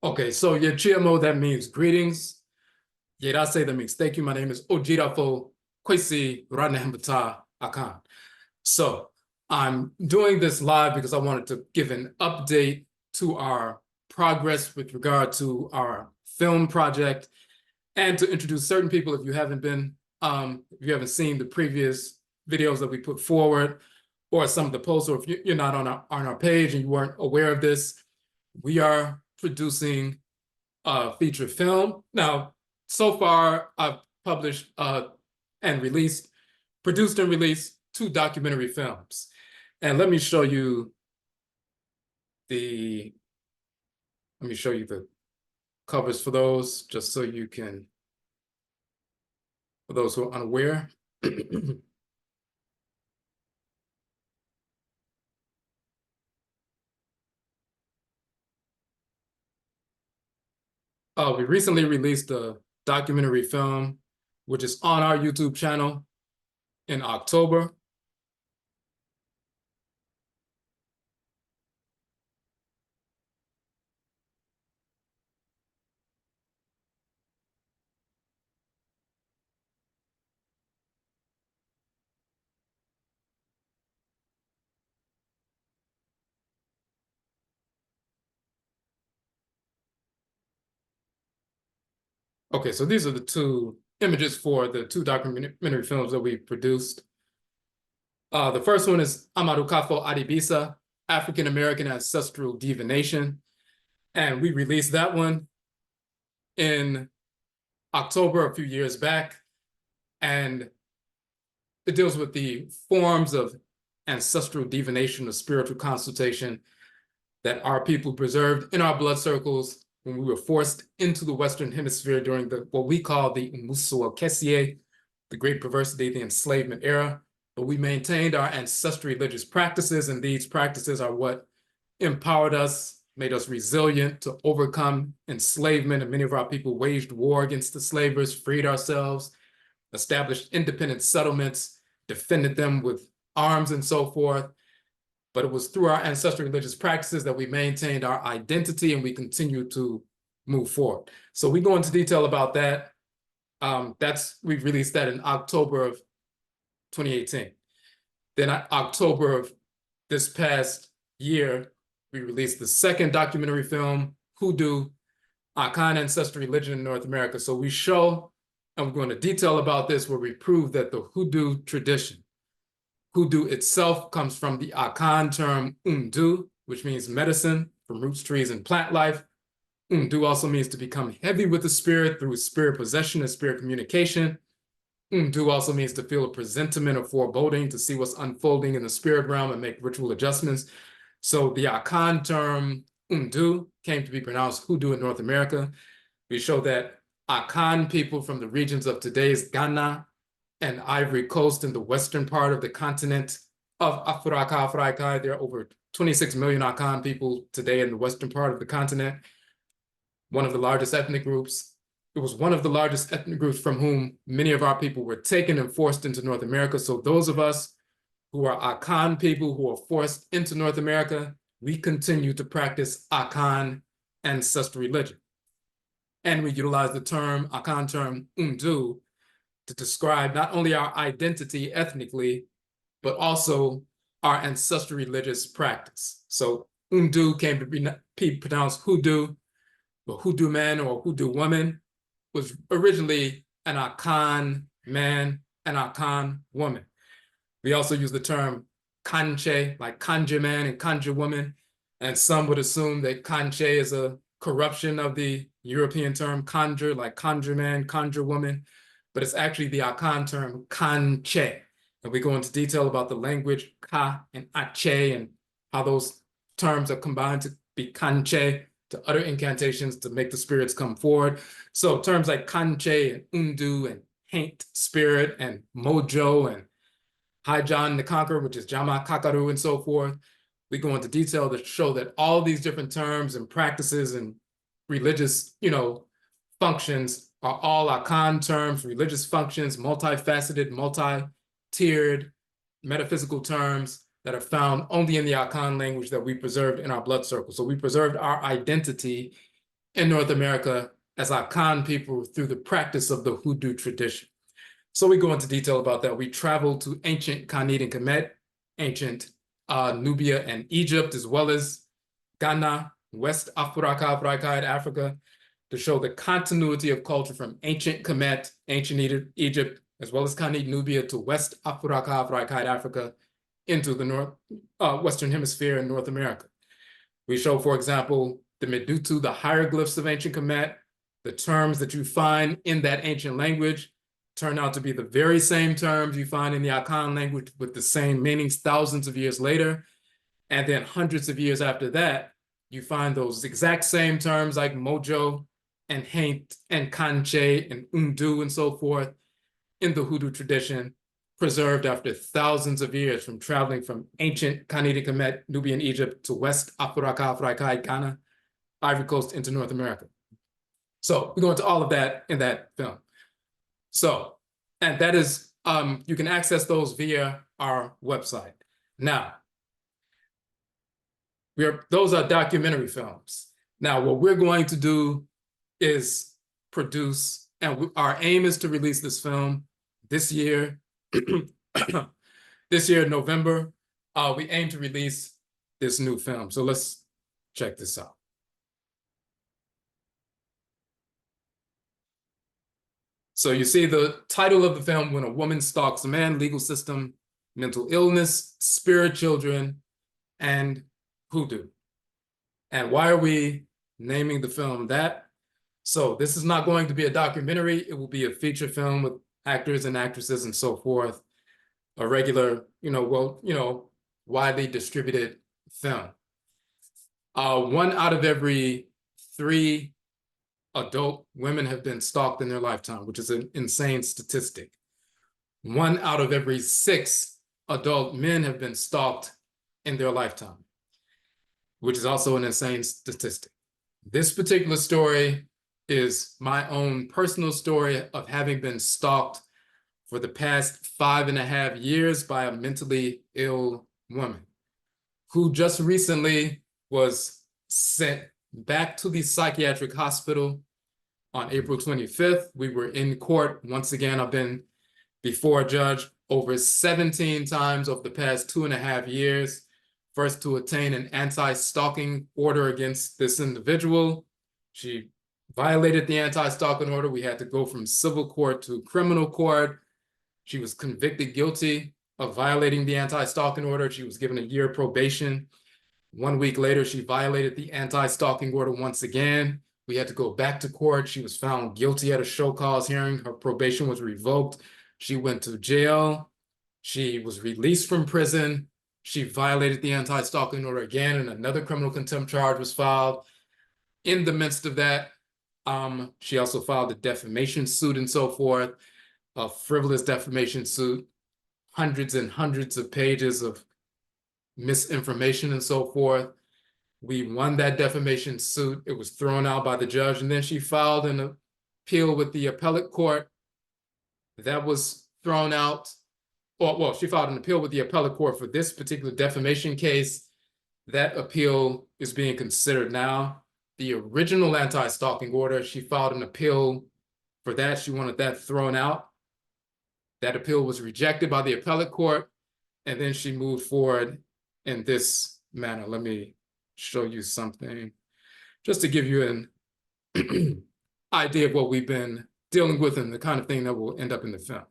Okay, so your GMO, that means greetings. Yerase, that means thank you. My name is Ojirafo Kwesi Ranehambata Akan. So I'm doing this live because I wanted to give an update to our progress with regard to our film project and to introduce certain people if you haven't seen the previous videos that we put forward or some of the posts, or if you're not on our page and you weren't aware of this, we are producing a feature film. Now, so far, I've published and produced and released 2 documentary films. And let me show you the covers for those, just so you can, for those who are unaware. We recently released a documentary film, which is on our YouTube channel in October. Okay, so these are the 2 images for the 2 documentary films that we produced. The first one is Amarukafo Adibisa, African American Ancestral Divination. And we released that one in October, a few years back. And it deals with the forms of ancestral divination or spiritual consultation that our people preserved in our blood circles when we were forced into the Western Hemisphere during what we call the Umusu Kessie, the Great Perversity, the enslavement era. But we maintained our ancestral religious practices, and these practices are what empowered us, made us resilient to overcome enslavement, and many of our people waged war against the slavers, freed ourselves, established independent settlements, defended them with arms and so forth. But it was through our ancestral religious practices that we maintained our identity, and we continue to move forward. So we go into detail about that. We released that in October of 2018. Then October of this past year, we released the second documentary film, Hoodoo, Akan Ancestral Religion in North America. So we show, and we're going to detail about this, where we prove that the Hoodoo tradition, Hoodoo itself comes from the Akan term umdu, which means medicine from roots, trees, and plant life. Umdu also means to become heavy with the spirit through spirit possession and spirit communication. Umdu also means to feel a presentiment or foreboding, to see what's unfolding in the spirit realm and make ritual adjustments. So the Akan term umdu came to be pronounced hoodoo in North America. We show that Akan people from the regions of today's Ghana and Ivory Coast in the western part of the continent of Africa, there are over 26 million Akan people today in the western part of the continent. One of the largest ethnic groups. It was one of the largest ethnic groups from whom many of our people were taken and forced into North America. So those of us who are Akan people who are forced into North America, we continue to practice Akan ancestral religion. And we utilize the term, Akan term, umdu, to describe not only our identity ethnically, but also our ancestral religious practice. So umdu came to be pronounced hoodoo, but hoodoo man or hoodoo woman was originally an Akan man, an Akan woman. We also use the term kanche, like kanje man and kanje woman, and some would assume that kanche is a corruption of the European term conjure, like conjure man, conjure woman, but it's actually the Akan term kanche. And we go into detail about the language ka and ache and how those terms are combined to be kanche, to utter incantations to make the spirits come forward. So terms like kanche and undu and haint spirit and mojo and Haijan the Conqueror, which is Jama Kakaru and so forth. We go into detail to show that all these different terms and practices and religious, functions are all Akan terms, religious functions, multifaceted, multi-tiered, metaphysical terms that are found only in the Akan language that we preserved in our blood circle. So we preserved our identity in North America as Akan people through the practice of the Hoodoo tradition. So we go into detail about that. We travel to ancient Khanid and Kemet, ancient Nubia and Egypt, as well as Ghana, West Africa, to show the continuity of culture from ancient Kemet, ancient Egypt, as well as Khanid Nubia to West Africa into the Western Hemisphere and North America. We show, for example, the Medutu, the hieroglyphs of ancient Kemet, the terms that you find in that ancient language turn out to be the very same terms you find in the Akan language with the same meanings thousands of years later. And then hundreds of years after that, you find those exact same terms like mojo and haint and kanche and undu and so forth in the Hoodoo tradition, preserved after thousands of years from traveling from ancient Khanid Kemet, Nubian Egypt to West Africa, Ghana, Ivory Coast into North America. So we go into all of that in that film. So, and that is, you can access those via our website. Now, those are documentary films. Now, what we're going to do is produce, and our aim is to release this film this year, November. We aim to release this new film. So let's check this out. So you see the title of the film, When a Woman Stalks a Man, Legal System, Mental Illness, Spirit Children, and Hoodoo. And why are we naming the film that? So this is not going to be a documentary. It will be a feature film with actors and actresses and so forth. A regular, widely distributed film. 1 out of every 3 adult women have been stalked in their lifetime, which is an insane statistic. 1 out of every 6 adult men have been stalked in their lifetime, which is also an insane statistic. This particular story is my own personal story of having been stalked for the past 5.5 years by a mentally ill woman who just recently was sent back to the psychiatric hospital on April 25th. We were in court. Once again, I've been before a judge over 17 times over the past 2.5 years. First, to attain an anti-stalking order against this individual. She violated the anti-stalking order. We had to go from civil court to criminal court. She was convicted guilty of violating the anti-stalking order. She was given a year probation. 1 week later, she violated the anti-stalking order once again. We had to go back to court. She was found guilty at a show cause hearing. Her probation was revoked. She went to jail. She was released from prison. She violated the anti-stalking order again, and another criminal contempt charge was filed. In the midst of that, she also filed a defamation suit and so forth, a frivolous defamation suit, hundreds and hundreds of pages of misinformation and so forth. We won that defamation suit. It was thrown out by the judge, and then she filed an appeal with the appellate court. That was thrown out. Well, she filed an appeal with the appellate court for this particular defamation case. That appeal is being considered now. The original anti-stalking order, she filed an appeal for that. She wanted that thrown out. That appeal was rejected by the appellate court, and then she moved forward in this manner. Let me show you something just to give you an idea of what we've been dealing with and the kind of thing that will end up in the film.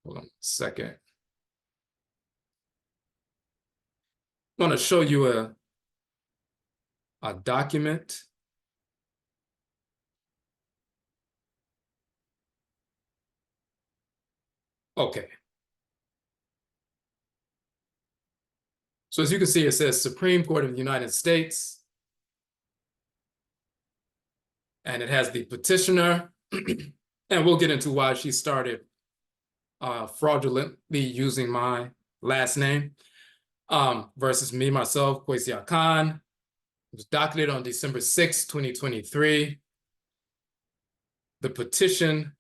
Hold on a second. I want to show you a document. Okay. So as you can see, it says Supreme Court of the United States. And it has the petitioner. And we'll get into why she started fraudulently using my last name versus me, myself, Mikyia Khan. It was docketed on December 6, 2023. The petition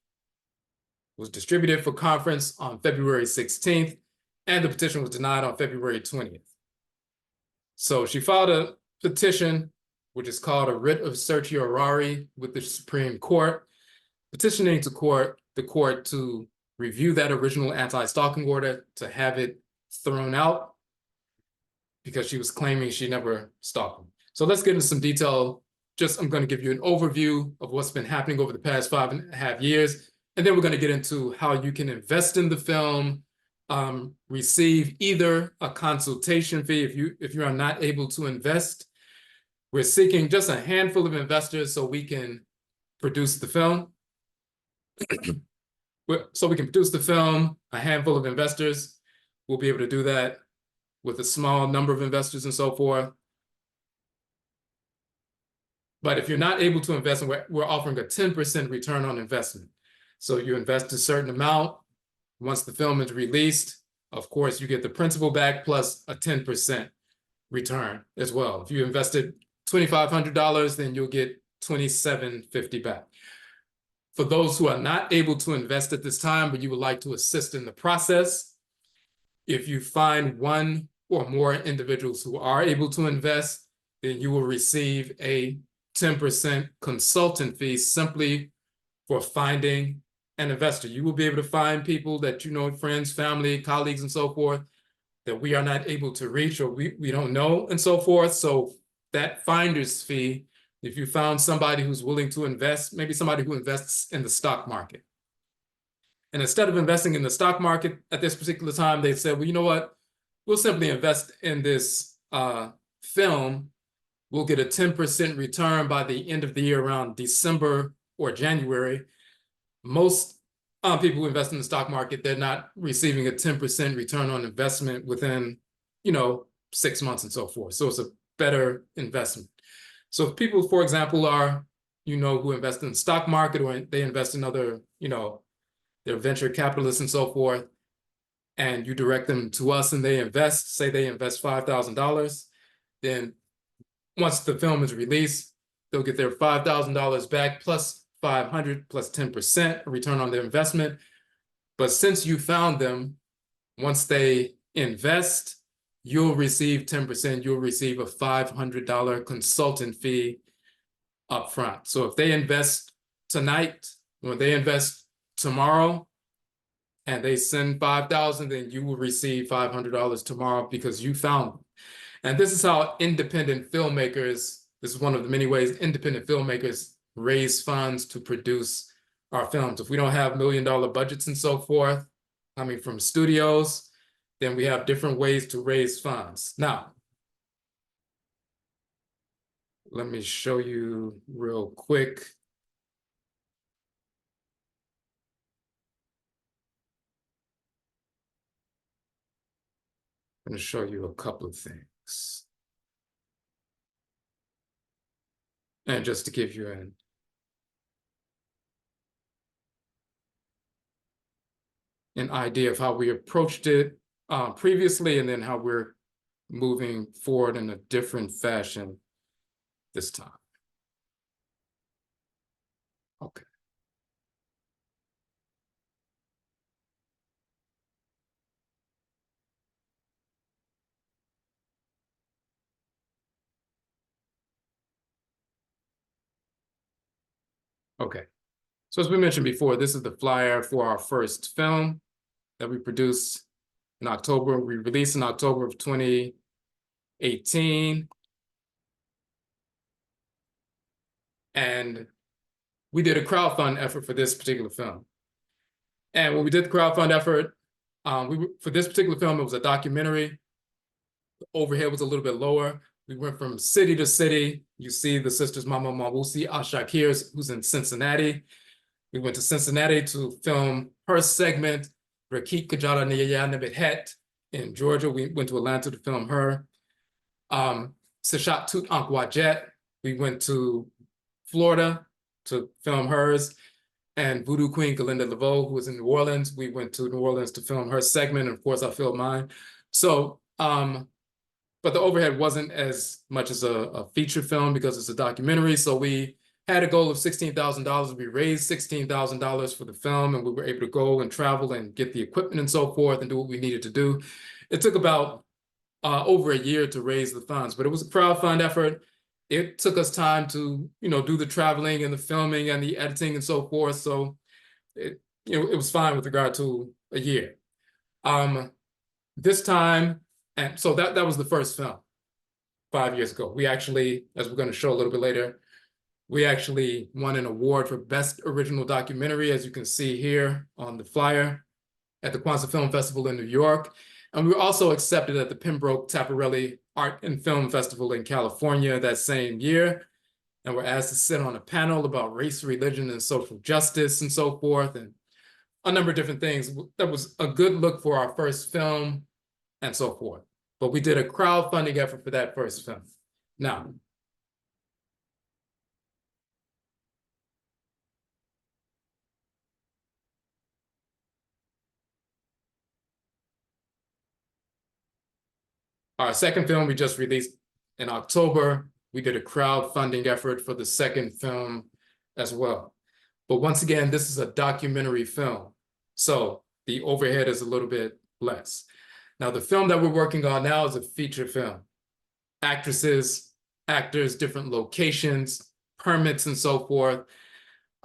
was distributed for conference on February 16th, and the petition was denied on February 20th. So she filed a petition which is called a writ of certiorari with the Supreme Court, petitioning to the court to review that original anti-stalking order, to have it thrown out because she was claiming she never stalked him. So let's get into some detail. I'm going to give you an overview of what's been happening over the past 5.5 years. And then we're going to get into how you can invest in the film, receive either a consultation fee if you are not able to invest. We're seeking just a handful of investors so we can produce the film. A handful of investors. We'll be able to do that with a small number of investors and so forth. But if you're not able to invest, we're offering a 10% return on investment. So you invest a certain amount. Once the film is released, of course, you get the principal back plus a 10% return as well. If you invested $2,500, then you'll get $2,750 back. For those who are not able to invest at this time, but you would like to assist in the process, if you find one or more individuals who are able to invest, then you will receive a 10% consultant fee simply for finding an investor. You will be able to find people that you know, friends, family, colleagues, and so forth, that we are not able to reach or we don't know and so forth. So that finder's fee, if you found somebody who's willing to invest, maybe somebody who invests in the stock market. And instead of investing in the stock market at this particular time, they said, well, you know what? We'll simply invest in this film. We'll get a 10% return by the end of the year, around December or January. Most people who invest in the stock market, they're not receiving a 10% return on investment within, 6 months and so forth. So it's a better investment. So if people, for example, are, who invest in the stock market, or they invest in other, they're venture capitalists and so forth, and you direct them to us and they invest, say they invest $5,000, then once the film is released, they'll get their $5,000 back plus 500 plus 10% return on their investment. But since you found them, once they invest, you'll receive 10%. You'll receive a $500 consultant fee upfront. So if they invest tonight, or they invest tomorrow, and they send $5,000, then you will receive $500 tomorrow because you found them. And this is how independent filmmakers, this is one of the many ways independent filmmakers raise funds to produce our films. If we don't have $1 million budgets and so forth coming from studios, then we have different ways to raise funds. Now, let me show you real quick. I'm going to show you a couple of things. And just to give you an idea of how we approached it previously, and then how we're moving forward in a different fashion this time. Okay. Okay. So as we mentioned before, this is the flyer for our first film that we produced in October. We released in October of 2018. And we did a crowdfund effort for this particular film. And when we did the crowdfund effort, for this particular film, it was a documentary. The overhead was a little bit lower. We went from city to city. You see the sisters Mama Mawusi Ashakir, who's in Cincinnati. We went to Cincinnati to film her segment, Rakit Kajala Niyaya Nebet in Georgia. We went to Atlanta to film her. Sashat Tut Ankwajet, we went to Florida to film hers. And Voodoo Queen Galinda Laveau, who was in New Orleans, we went to New Orleans to film her segment. And of course, I filmed mine. So, but the overhead wasn't as much as a feature film because it's a documentary. So we had a goal of $16,000. We raised $16,000 for the film, and we were able to go and travel and get the equipment and so forth and do what we needed to do. It took about over a year to raise the funds, but it was a crowdfund effort. it took us time to, do the traveling and the filming and the editing and so forth. So it was fine with regard to a year. This time, and so that was the first film 5 years ago. We actually, as we're going to show a little bit later, we actually won an award for Best Original Documentary, as you can see here on the flyer, at the Kwanzaa Film Festival in New York. And we were also accepted at the Pembroke Taparelli Art and Film Festival in California that same year. And we're asked to sit on a panel about race, religion, and social justice and so forth, and a number of different things. That was a good look for our first film and so forth. But we did a crowdfunding effort for that first film. Now, our second film we just released in October. We did a crowdfunding effort for the second film as well. But once again, this is a documentary film, so the overhead is a little bit less. Now, the film that we're working on now is a feature film. Actresses, actors, different locations, permits, and so forth.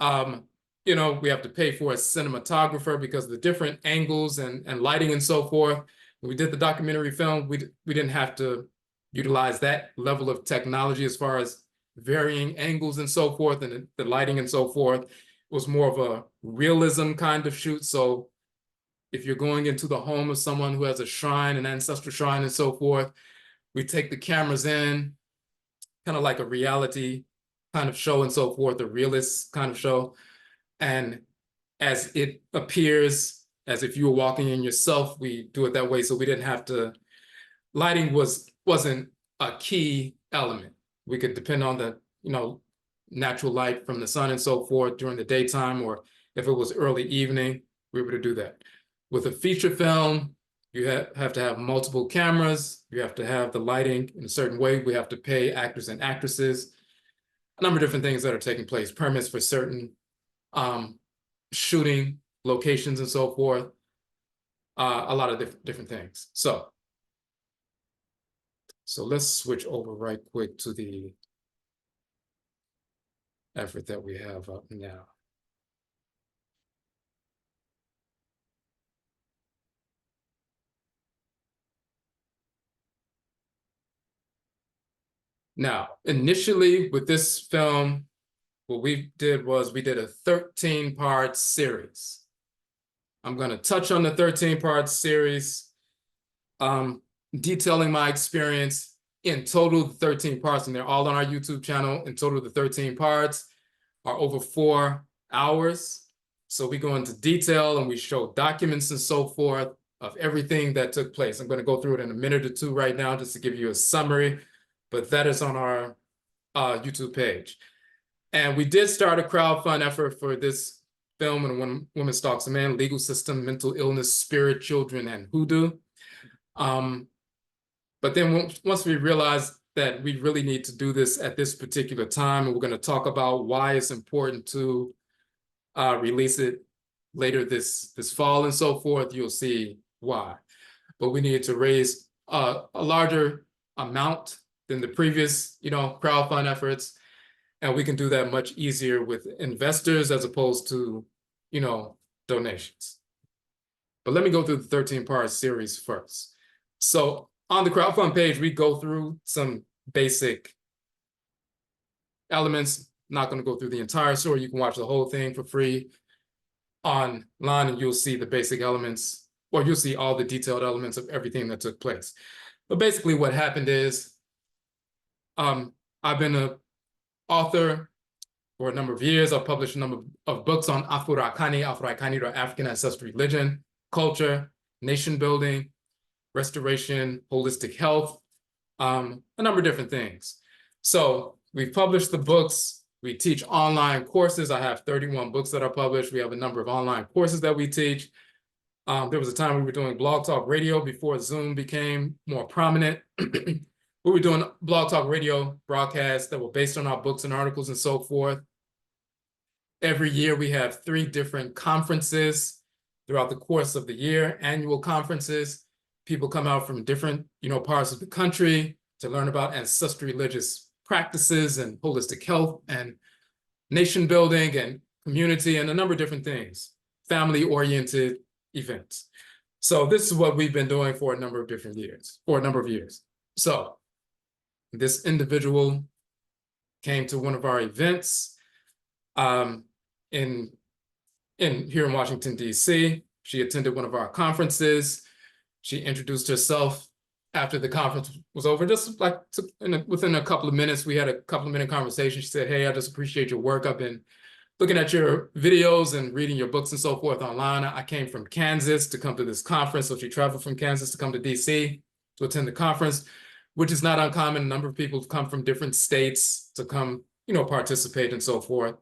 We have to pay for a cinematographer because of the different angles and lighting and so forth. When we did the documentary film, we didn't have to utilize that level of technology as far as varying angles and so forth, and the lighting and so forth. It was more of a realism kind of shoot. So if you're going into the home of someone who has a shrine, an ancestral shrine and so forth, we take the cameras in, kind of like a reality kind of show and so forth, a realist kind of show. And as it appears, as if you were walking in yourself, we do it that way. So we didn't have to, lighting wasn't a key element. We could depend on the, natural light from the sun and so forth during the daytime, or if it was early evening, we were to do that. With a feature film, you have to have multiple cameras. You have to have the lighting in a certain way. We have to pay actors and actresses, a number of different things that are taking place, permits for certain shooting locations and so forth, a lot of different things. So let's switch over right quick to the effort that we have up now. Now, initially with this film, what we did was we did a 13-part series. I'm going to touch on the 13-part series, detailing my experience. In total, the 13 parts, and they're all on our YouTube channel. In total, the 13 parts are over 4 hours. So we go into detail and we show documents and so forth of everything that took place. I'm going to go through it in a minute or two right now just to give you a summary, but that is on our YouTube page. And we did start a crowdfund effort for this film, and when Woman Stalks a Man, legal system, mental illness, spirit children, and hoodoo. But then once we realized that we really need to do this at this particular time, and we're going to talk about why it's important to release it later this fall and so forth, you'll see why. But we needed to raise a larger amount than the previous, crowdfund efforts. And we can do that much easier with investors as opposed to, donations. But let me go through the 13-part series first. So on the crowdfund page, we go through some basic elements. Not going to go through the entire story. You can watch the whole thing for free online, and you'll see the basic elements, or you'll see all the detailed elements of everything that took place. But basically what happened is, I've been an author for a number of years. I've published a number of books on Afro-Akani, or African ancestral religion, culture, nation building, restoration, holistic health, a number of different things. So we've published the books. We teach online courses. I have 31 books that are published. We have a number of online courses that we teach. There was a time we were doing Blog Talk Radio before Zoom became more prominent. We were doing Blog Talk Radio broadcasts that were based on our books and articles and so forth. Every year we have 3 different conferences throughout the course of the year, annual conferences. People come out from different, parts of the country to learn about ancestral religious practices and holistic health and nation building and community and a number of different things, family-oriented events. So this is what we've been doing for a number of years. So this individual came to one of our events in here in Washington, D.C. She attended one of our conferences. She introduced herself after the conference was over, just like within a couple of minutes. We had a couple of minute conversation. She said, "Hey, I just appreciate your work. I've been looking at your videos and reading your books and so forth online. I came from Kansas to come to this conference." So she traveled from Kansas to come to DC to attend the conference, which is not uncommon. A number of people come from different states to come, participate and so forth.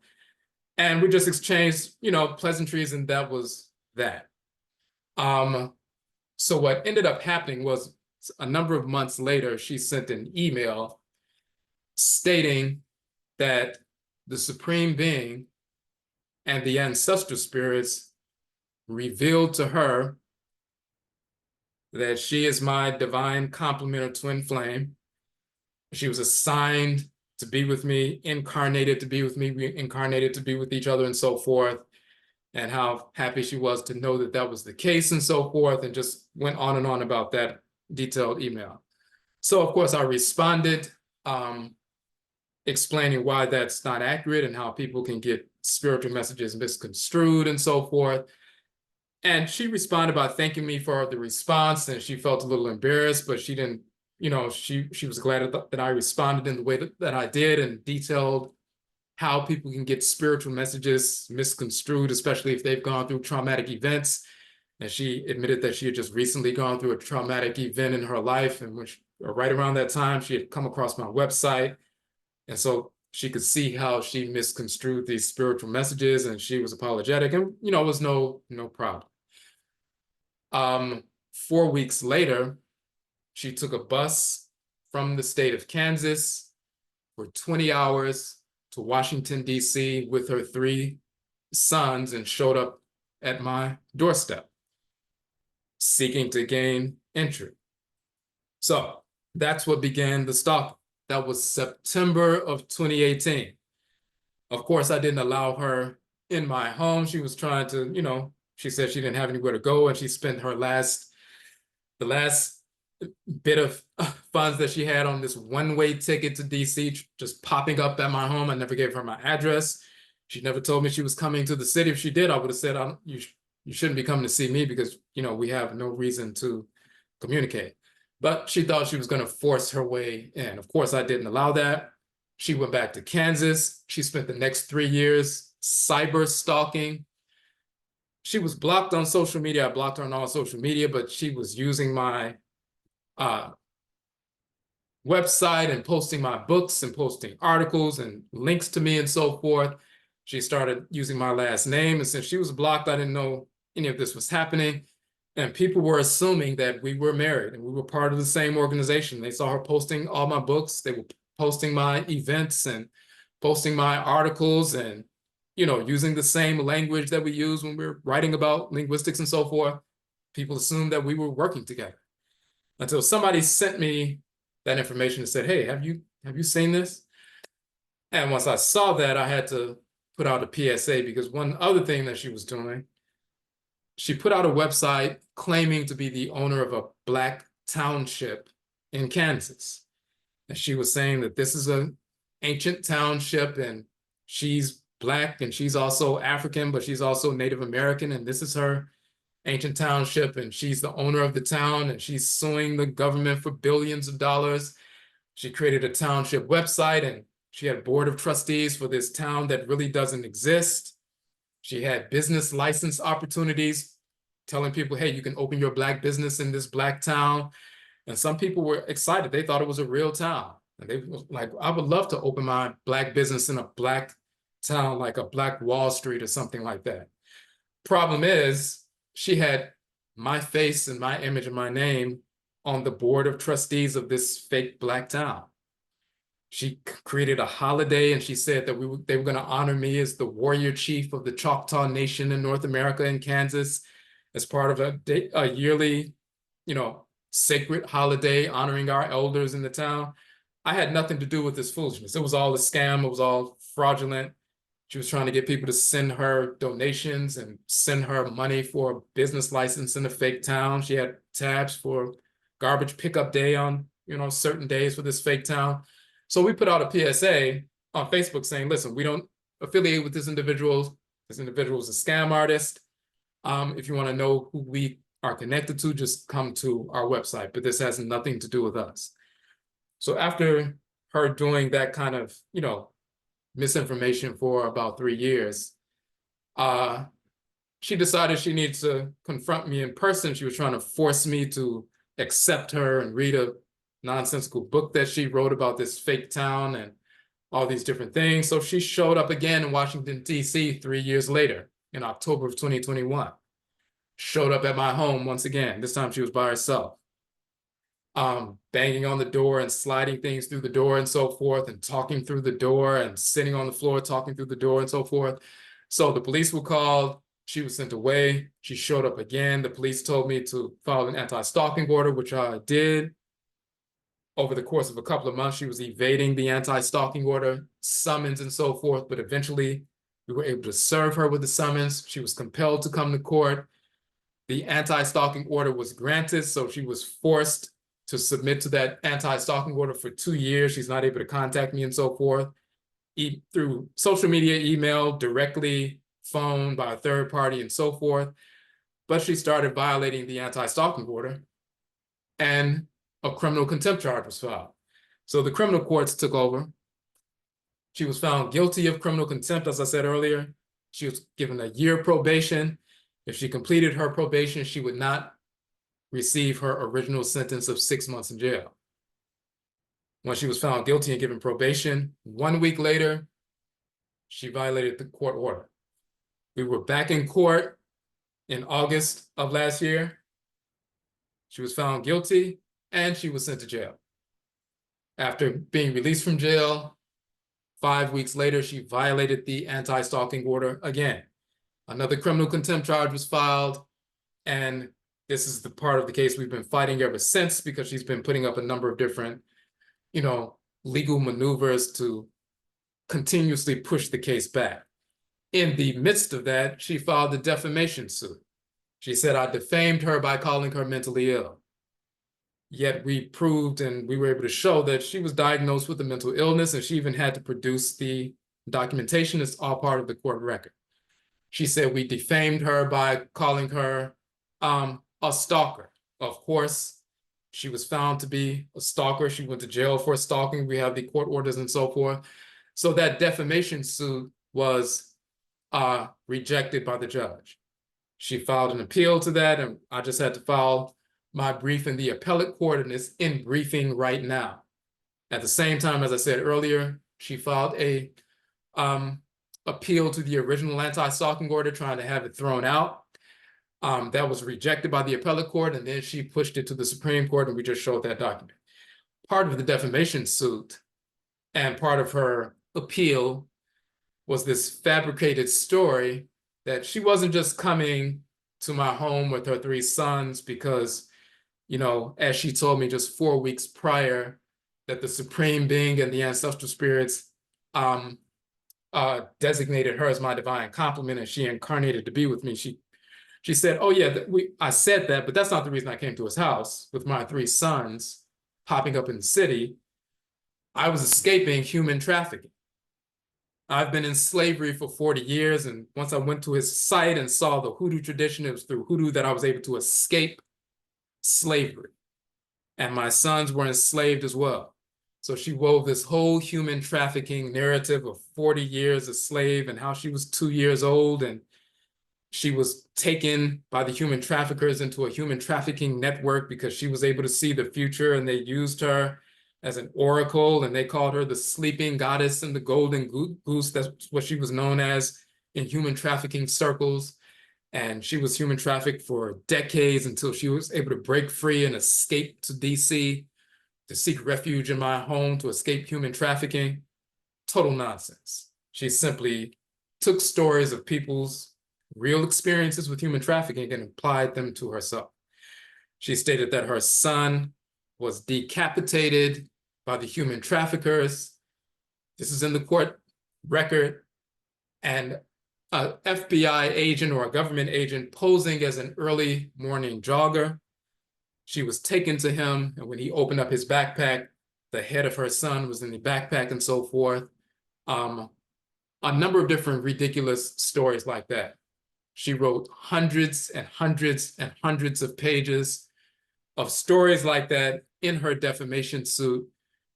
And we just exchanged, pleasantries, and that was that. So what ended up happening was a number of months later, she sent an email stating that the Supreme Being and the ancestral spirits revealed to her that she is my divine complement or twin flame. She was assigned to be with me, incarnated to be with me, reincarnated to be with each other and so forth, and how happy she was to know that that was the case and so forth, and just went on and on about that detailed email. So of course I responded, explaining why that's not accurate and how people can get spiritual messages misconstrued and so forth. And she responded by thanking me for the response, and she felt a little embarrassed, but she didn't, she was glad that I responded in the way that I did and detailed how people can get spiritual messages misconstrued, especially if they've gone through traumatic events. And she admitted that she had just recently gone through a traumatic event in her life, and right around that time, she had come across my website. And so she could see how she misconstrued these spiritual messages, and she was apologetic, and it was no problem. 4 weeks later, she took a bus from the state of Kansas for 20 hours to Washington, D.C. with her 3 sons and showed up at my doorstep seeking to gain entry. So that's what began the stalking. That was September of 2018. Of course, I didn't allow her in my home. She was trying to, she said she didn't have anywhere to go, and she spent the last bit of funds that she had on this one-way ticket to DC, just popping up at my home. I never gave her my address. She never told me she was coming to the city. If she did, I would have said, you shouldn't be coming to see me because, we have no reason to communicate. But she thought she was going to force her way in. Of course, I didn't allow that. She went back to Kansas. She spent the next 3 years cyber stalking. She was blocked on social media. I blocked her on all social media, but she was using my website and posting my books and posting articles and links to me and so forth. She started using my last name, and since she was blocked, I didn't know any of this was happening. And people were assuming that we were married and we were part of the same organization. They saw her posting all my books. They were posting my events and posting my articles and, using the same language that we use when we were writing about linguistics and so forth. People assumed that we were working together until somebody sent me that information and said, "Hey, have you seen this?" And once I saw that, I had to put out a PSA, because one other thing that she was doing, she put out a website claiming to be the owner of a Black township in Kansas. And she was saying that this is an ancient township, and she's Black, and she's also African, but she's also Native American, and this is her ancient township, and she's the owner of the town, and she's suing the government for billions of dollars. She created a township website, and she had a board of trustees for this town that really doesn't exist. She had business license opportunities, telling people, "Hey, you can open your Black business in this Black town." And some people were excited. They thought it was a real town. And they were like, "I would love to open my Black business in a Black town, like a Black Wall Street or something like that." Problem is, she had my face and my image and my name on the board of trustees of this fake Black town. She created a holiday, and she said that they were going to honor me as the warrior chief of the Choctaw Nation in North America in Kansas as part of a yearly, sacred holiday honoring our elders in the town. I had nothing to do with this foolishness. It was all a scam. It was all fraudulent. She was trying to get people to send her donations and send her money for a business license in a fake town. She had tabs for garbage pickup day on, certain days for this fake town. So we put out a PSA on Facebook saying, listen, we don't affiliate with this individual. This individual is a scam artist. If you want to know who we are connected to, just come to our website, but this has nothing to do with us. So after her doing that kind of, misinformation for about 3 years, she decided she needed to confront me in person. She was trying to force me to accept her and read a nonsensical book that she wrote about this fake town and all these different things. So she showed up again in Washington, D.C. 3 years later in October of 2021. Showed up at my home once again. This time she was by herself. Banging on the door and sliding things through the door and so forth, and talking through the door and sitting on the floor, talking through the door and so forth. So the police were called. She was sent away. She showed up again. The police told me to file an anti-stalking order, which I did. Over the course of a couple of months, she was evading the anti-stalking order, summons and so forth, but eventually we were able to serve her with the summons. She was compelled to come to court. The anti-stalking order was granted, so she was forced to submit to that anti-stalking order for 2 years. She's not able to contact me and so forth, through social media, email, directly, phone, by a third party and so forth. But she started violating the anti-stalking order, and a criminal contempt charge was filed. So the criminal courts took over. She was found guilty of criminal contempt, as I said earlier. She was given a year probation. If she completed her probation, she would not receive her original sentence of 6 months in jail. When she was found guilty and given probation, 1 week later, she violated the court order. We were back in court in August of last year. She was found guilty and she was sent to jail. After being released from jail, 5 weeks later, she violated the anti-stalking order again. Another criminal contempt charge was filed, and this is the part of the case we've been fighting ever since, because she's been putting up a number of different, legal maneuvers to continuously push the case back. In the midst of that, she filed a defamation suit. She said I defamed her by calling her mentally ill. Yet we proved and we were able to show that she was diagnosed with a mental illness, and she even had to produce the documentation. It's all part of the court record. She said we defamed her by calling her a stalker. Of course, she was found to be a stalker. She went to jail for stalking. We have the court orders and so forth. So that defamation suit was rejected by the judge. She filed an appeal to that, and I just had to file my brief in the appellate court, and it's in briefing right now. At the same time, as I said earlier, she filed a appeal to the original anti-stalking order, trying to have it thrown out. That was rejected by the appellate court, and then she pushed it to the Supreme Court, and we just showed that document. Part of the defamation suit and part of her appeal was this fabricated story that she wasn't just coming to my home with her 3 sons because, as she told me just 4 weeks prior, that the supreme being and the ancestral spirits designated her as my divine complement, and she incarnated to be with me. She said, oh yeah, I said that, but that's not the reason I came to his house with my 3 sons popping up in the city. I was escaping human trafficking. I've been in slavery for 40 years, and once I went to his site and saw the Hoodoo tradition, it was through Hoodoo that I was able to escape slavery. And my sons were enslaved as well. So she wove this whole human trafficking narrative of 40 years a slave, and how she was 2 years old and she was taken by the human traffickers into a human trafficking network because she was able to see the future, and they used her as an oracle, and they called her the sleeping goddess and the golden goose. That's what she was known as in human trafficking circles. And she was human trafficked for decades until she was able to break free and escape to DC to seek refuge in my home to escape human trafficking. Total nonsense. She simply took stories of people's real experiences with human trafficking and applied them to herself. She stated that her son was decapitated by the human traffickers. This is in the court record. And an FBI agent or a government agent posing as an early morning jogger. She was taken to him, and when he opened up his backpack, the head of her son was in the backpack and so forth. A number of different ridiculous stories like that. She wrote hundreds and hundreds and hundreds of pages of stories like that in her defamation suit,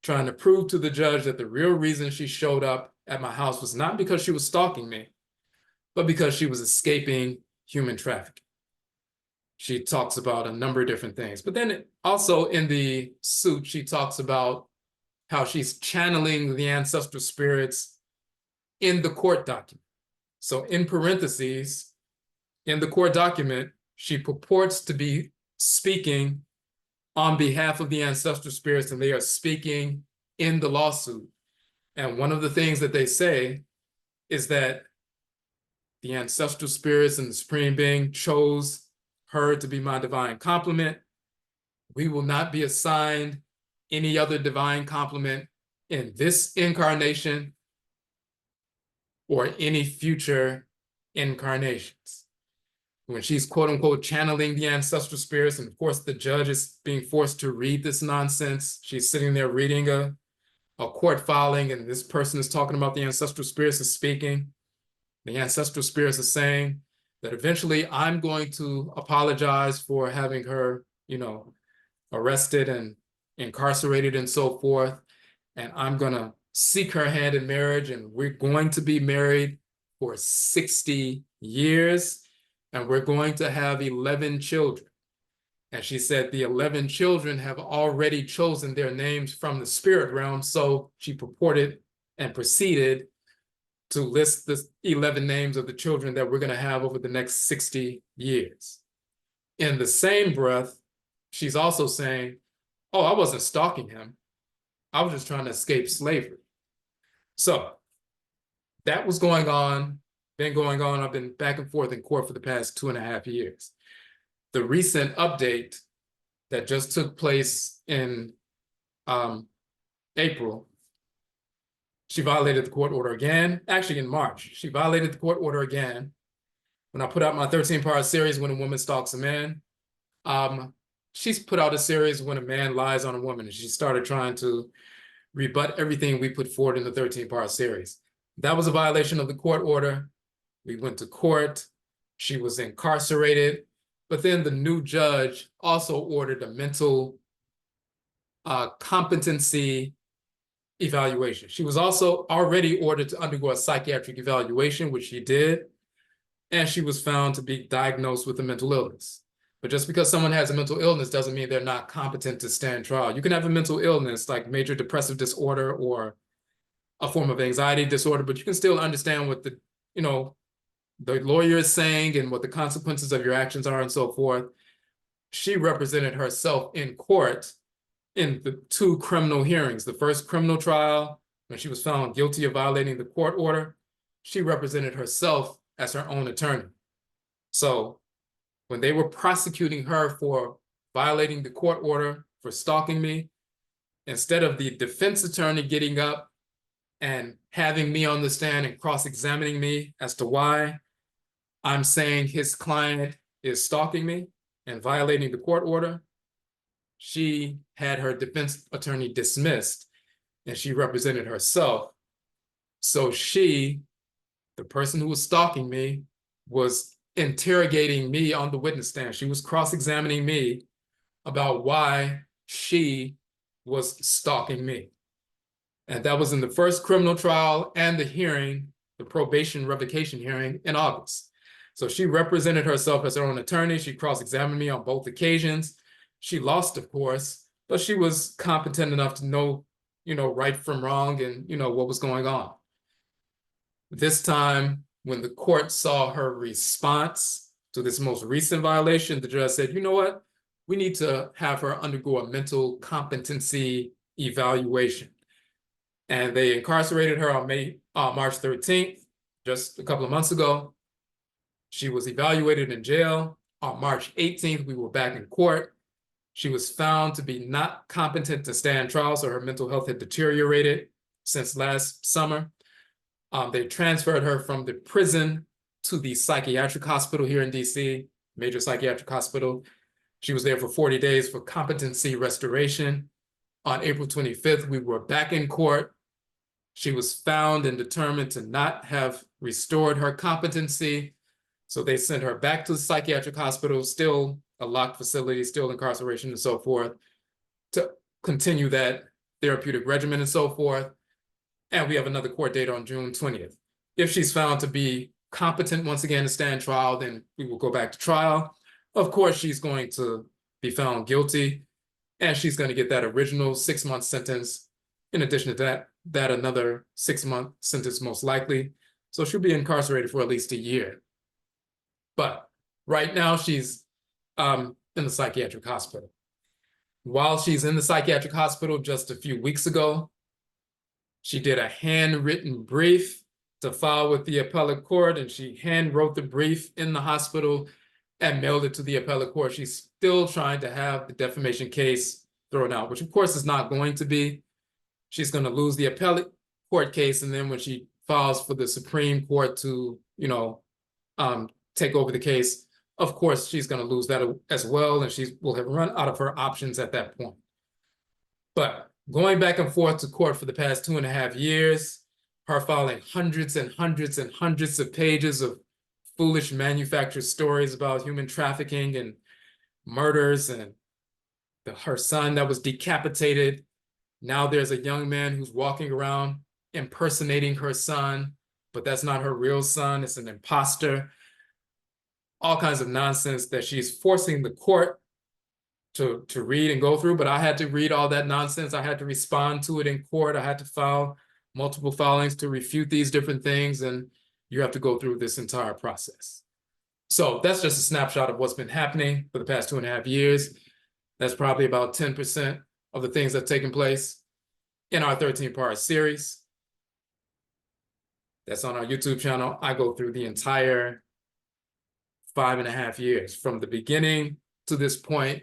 trying to prove to the judge that the real reason she showed up at my house was not because she was stalking me, but because she was escaping human trafficking. She talks about a number of different things. But then also in the suit, she talks about how she's channeling the ancestral spirits in the court document. So in parentheses, in the court document, she purports to be speaking on behalf of the ancestral spirits, and they are speaking in the lawsuit. And one of the things that they say is that the ancestral spirits and the Supreme Being chose her to be my divine complement. We will not be assigned any other divine complement in this incarnation or any future incarnations. When she's quote unquote channeling the ancestral spirits, and of course the judge is being forced to read this nonsense. She's sitting there reading a court filing, and this person is talking about the ancestral spirits is speaking. The ancestral spirits are saying that eventually I'm going to apologize for having her, arrested and incarcerated and so forth. And I'm going to seek her hand in marriage, and we're going to be married for 60 years, and we're going to have 11 children. And she said the 11 children have already chosen their names from the spirit realm. So she purported and proceeded to list the 11 names of the children that we're going to have over the next 60 years. In the same breath, she's also saying, oh, I wasn't stalking him. I was just trying to escape slavery. So that was going on, been going on. I've been back and forth in court for the past 2.5 years. The recent update that just took place in April, she violated the court order again. Actually, in March, she violated the court order again when I put out my 13-part series, When a Woman Stalks a Man. She's put out a series, When a Man Lies on a Woman, and she started trying to rebut everything we put forward in the 13-part series. That was a violation of the court order. We went to court. She was incarcerated. But then the new judge also ordered a mental competency evaluation. She was also already ordered to undergo a psychiatric evaluation, which she did, and she was found to be diagnosed with a mental illness. But just because someone has a mental illness doesn't mean they're not competent to stand trial. You can have a mental illness like major depressive disorder or a form of anxiety disorder, but you can still understand what the lawyer is saying and what the consequences of your actions are and so forth. She represented herself in court in the 2 criminal hearings. The first criminal trial, when she was found guilty of violating the court order, she represented herself as her own attorney. So when they were prosecuting her for violating the court order for stalking me, instead of the defense attorney getting up and having me on the stand and cross-examining me as to why I'm saying his client is stalking me and violating the court order, she had her defense attorney dismissed, and she represented herself. So she, the person who was stalking me, was interrogating me on the witness stand. She was cross-examining me about why she was stalking me. And that was in the first criminal trial and the hearing, the probation revocation hearing in August. So she represented herself as her own attorney. She cross-examined me on both occasions. She lost, of course, but she was competent enough to know, right from wrong and, what was going on. This time, when the court saw her response to this most recent violation, the judge said, you know what? We need to have her undergo a mental competency evaluation. And they incarcerated her on March 13th, just a couple of months ago. She was evaluated in jail. On March 18th, we were back in court. She was found to be not competent to stand trial, so her mental health had deteriorated since last summer. They transferred her from the prison to the psychiatric hospital here in DC, major psychiatric hospital. She was there for 40 days for competency restoration. On April 25th, we were back in court. She was found and determined to not have restored her competency. So they sent her back to the psychiatric hospital, still a locked facility, still incarceration and so forth, to continue that therapeutic regimen and so forth. And we have another court date on June 20th. If she's found to be competent once again to stand trial, then we will go back to trial. Of course, she's going to be found guilty, and she's going to get that original 6-month sentence. In addition to that another 6-month sentence most likely. So she'll be incarcerated for at least a year. But right now she's in the psychiatric hospital. While she's in the psychiatric hospital, just a few weeks ago, she did a handwritten brief to file with the appellate court, and she hand wrote the brief in the hospital and mailed it to the appellate court. She's still trying to have the defamation case thrown out, which of course is not going to be. She's going to lose the appellate court case, and then when she files for the Supreme Court to, take over the case, of course, she's going to lose that as well, and she will have run out of her options at that point. But going back and forth to court for the past 2.5 years, her filing hundreds and hundreds and hundreds of pages of foolish manufactured stories about human trafficking and murders, and her son that was decapitated. Now there's a young man who's walking around impersonating her son, but that's not her real son, it's an imposter. All kinds of nonsense that she's forcing the court to read and go through, but I had to read all that nonsense. I had to respond to it in court. I had to file multiple filings to refute these different things, and you have to go through this entire process. So that's just a snapshot of what's been happening for the past 2.5 years. That's probably about 10% of the things that have taken place in our 13-part series. That's on our YouTube channel. I go through the entire 5.5 years from the beginning to this point,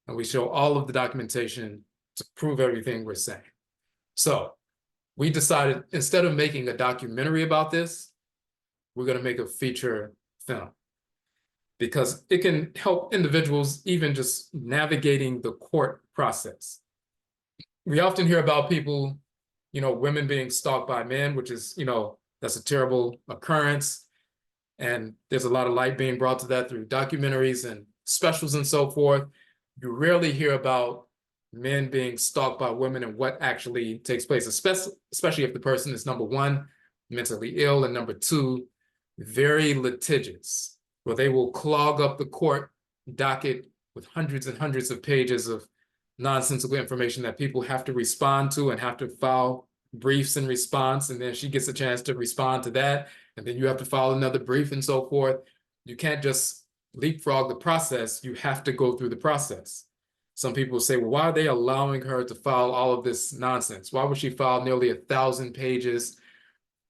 and we show all of the documentation to prove everything we're saying. So we decided, instead of making a documentary about this, we're going to make a feature film, because it can help individuals even just navigating the court process. We often hear about people, women being stalked by men, which is, that's a terrible occurrence. And there's a lot of light being brought to that through documentaries and specials and so forth. You rarely hear about men being stalked by women and what actually takes place, especially if the person is, number one, mentally ill, and number two, very litigious, where they will clog up the court docket with hundreds and hundreds of pages of nonsensical information that people have to respond to and have to file briefs in response, and then she gets a chance to respond to that, and then you have to file another brief and so forth. You can't just leapfrog the process. You have to go through the process. Some people say, well, why are they allowing her to file all of this nonsense? Why would she file nearly 1,000 pages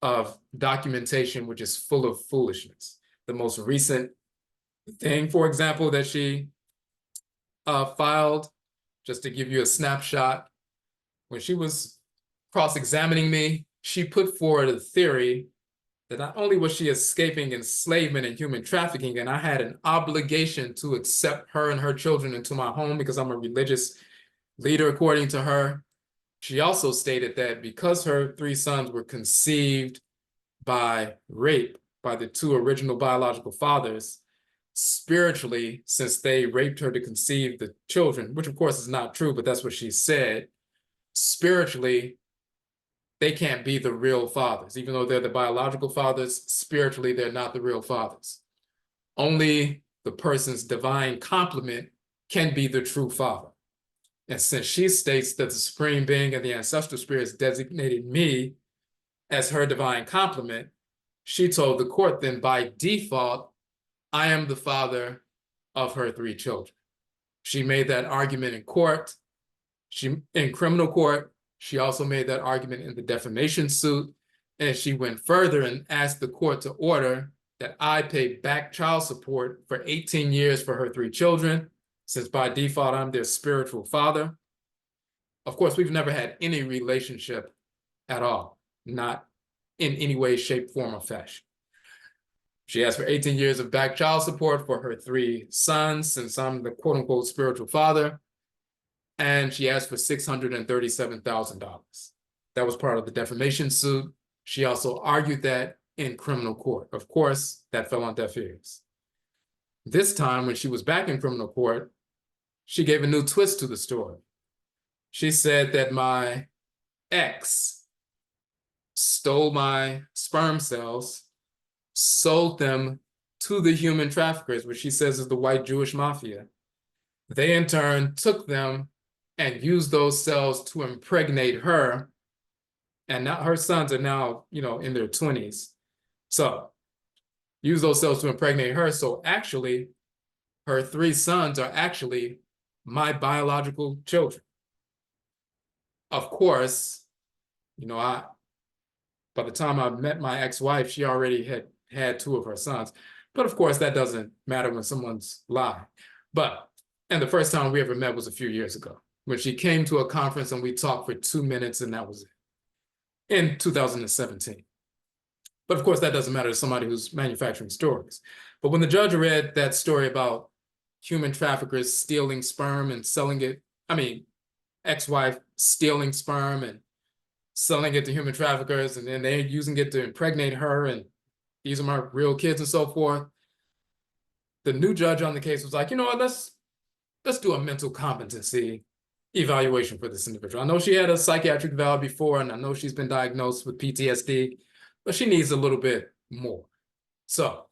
of documentation, which is full of foolishness? The most recent thing, for example, that she filed, just to give you a snapshot, when she was cross-examining me, she put forward a theory that not only was she escaping enslavement and human trafficking, and I had an obligation to accept her and her children into my home because I'm a religious leader, according to her. She also stated that because her 3 sons were conceived by rape by the 2 original biological fathers, spiritually, since they raped her to conceive the children, which of course is not true, but that's what she said, spiritually, they can't be the real fathers. Even though they're the biological fathers, spiritually, they're not the real fathers. Only the person's divine complement can be the true father. And since she states that the Supreme Being and the ancestral spirits designated me as her divine complement, she told the court then by default, I am the father of her 3 children. She made that argument in court. In criminal court, she also made that argument in the defamation suit, and she went further and asked the court to order that I pay back child support for 18 years for her 3 children, since by default I'm their spiritual father. Of course, we've never had any relationship at all, not in any way, shape, form, or fashion. She asked for 18 years of back child support for her 3 sons, since I'm the quote-unquote spiritual father. And she asked for $637,000. That was part of the defamation suit. She also argued that in criminal court. Of course, that fell on deaf ears. This time, when she was back in criminal court, she gave a new twist to the story. She said that my ex stole my sperm cells, sold them to the human traffickers, which she says is the white Jewish mafia. They in turn took them and used those cells to impregnate her. And now her sons are now, in their 20s. So use those cells to impregnate her. So actually, her 3 sons are actually my biological children. Of course, by the time I met my ex-wife, she already had 2 of her sons. But of course, that doesn't matter when someone's lying. And the first time we ever met was a few years ago, when she came to a conference and we talked for 2 minutes, and that was it, in 2017. But of course, that doesn't matter to somebody who's manufacturing stories. But when the judge read that story about human traffickers stealing sperm and selling it, ex-wife stealing sperm and selling it to human traffickers, and then they're using it to impregnate her, and these are my real kids and so forth, the new judge on the case was like, you know what, let's do a mental competency evaluation for this individual. I know she had a psychiatric eval before, and I know she's been diagnosed with PTSD, but she needs a little bit more. So,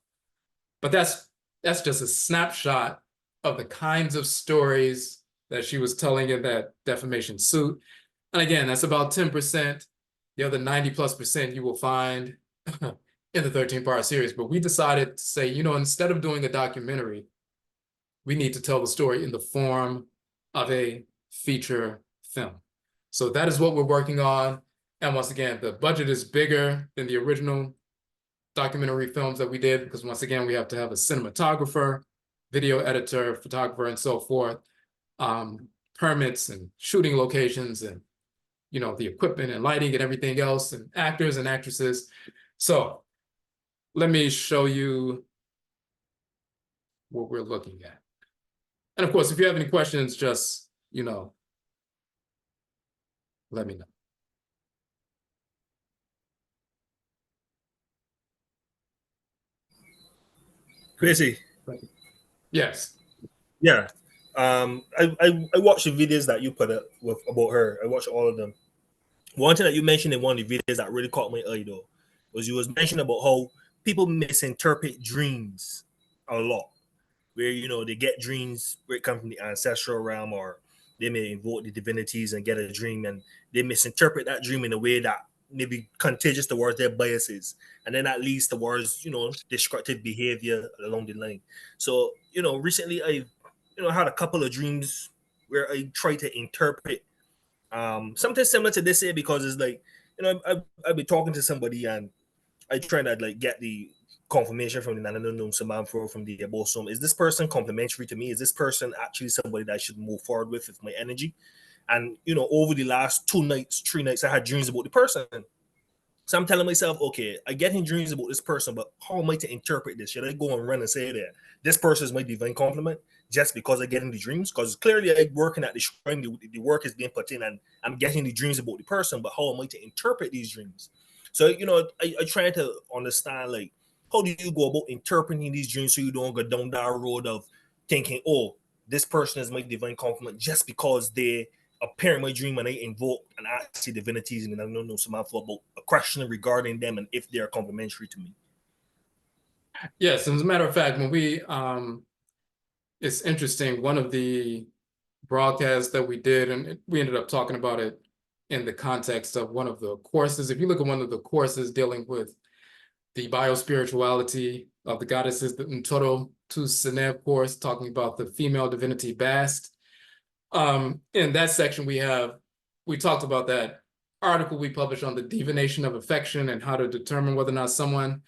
but that's just a snapshot of the kinds of stories that she was telling in that defamation suit. And again, that's about 10%. The other 90+% you will find in the 13-part series. But we decided to say, instead of doing a documentary, we need to tell the story in the form of a feature film. So that is what we're working on. And once again, the budget is bigger than the original documentary films that we did, because once again, we have to have a cinematographer, video editor, photographer, and so forth, permits and shooting locations, and the equipment and lighting and everything else, and actors and actresses. So let me show you what we're looking at. And of course, if you have any questions, just, let me know. Crazy. Yes. Yeah. I watched the videos that you put up about her. I watched all of them. One thing that you mentioned in one of the videos that really caught my eye though was you was mentioning about how people misinterpret dreams a lot. Where they get dreams where it comes from the ancestral realm, or they may invoke the divinities and get a dream, and they misinterpret that dream in a way that may be contagious towards their biases, and then that leads towards destructive behavior along the line. So recently I had a couple of dreams where I try to interpret something similar to this here, because it's like I've been talking to somebody and I try to like get the confirmation from the Nananunum Saman from the Abosom. Is this person complimentary to me? Is this person actually somebody that I should move forward with my energy? And over the last 2 nights, 3 nights, I had dreams about the person. So I'm telling myself, okay, I get in dreams about this person, but how am I to interpret this? Should I go and run and say that this person is my divine compliment just because I get in the dreams? Because clearly I'm working at the shrine, the work is being put in, and I'm getting the dreams about the person, but how am I to interpret these dreams? So, I try to understand, like, how do you go about interpreting these dreams so you don't go down that road of thinking, oh, this person is my divine compliment just because they appear in my dream and I invoke and ask the divinities and I don't know some about a question regarding them and if they're complimentary to me. Yes, as a matter of fact, when we it's interesting, one of the broadcasts that we did, and we ended up talking about it in the context of one of the courses. If you look at one of the courses dealing with the biospirituality of the goddesses, the Ntoro Tu Seneb course, talking about the female divinity Bast. In that section, we talked about that article we published on the divination of affection and how to determine whether or not someone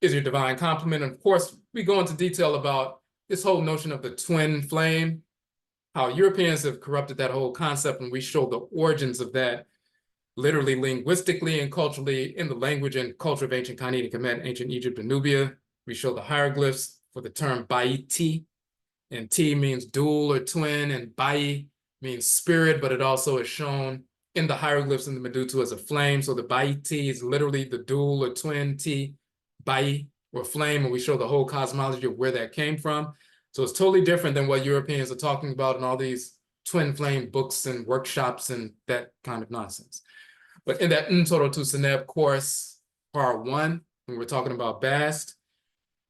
is your divine complement. And of course, we go into detail about this whole notion of the twin flame, how Europeans have corrupted that whole concept, and we show the origins of that literally linguistically and culturally in the language and culture of ancient Khanate and Kemet, ancient Egypt and Nubia. We show the hieroglyphs for the term Baiti, and T means dual or twin, and Bai means spirit, but it also is shown in the hieroglyphs in the Medutu as a flame. So the Baiti is literally the dual or twin T, Bai, or flame, and we show the whole cosmology of where that came from. So it's totally different than what Europeans are talking about in all these twin flame books and workshops and that kind of nonsense. But in that Ntoro to Seneb course, part 1, when we're talking about Bast,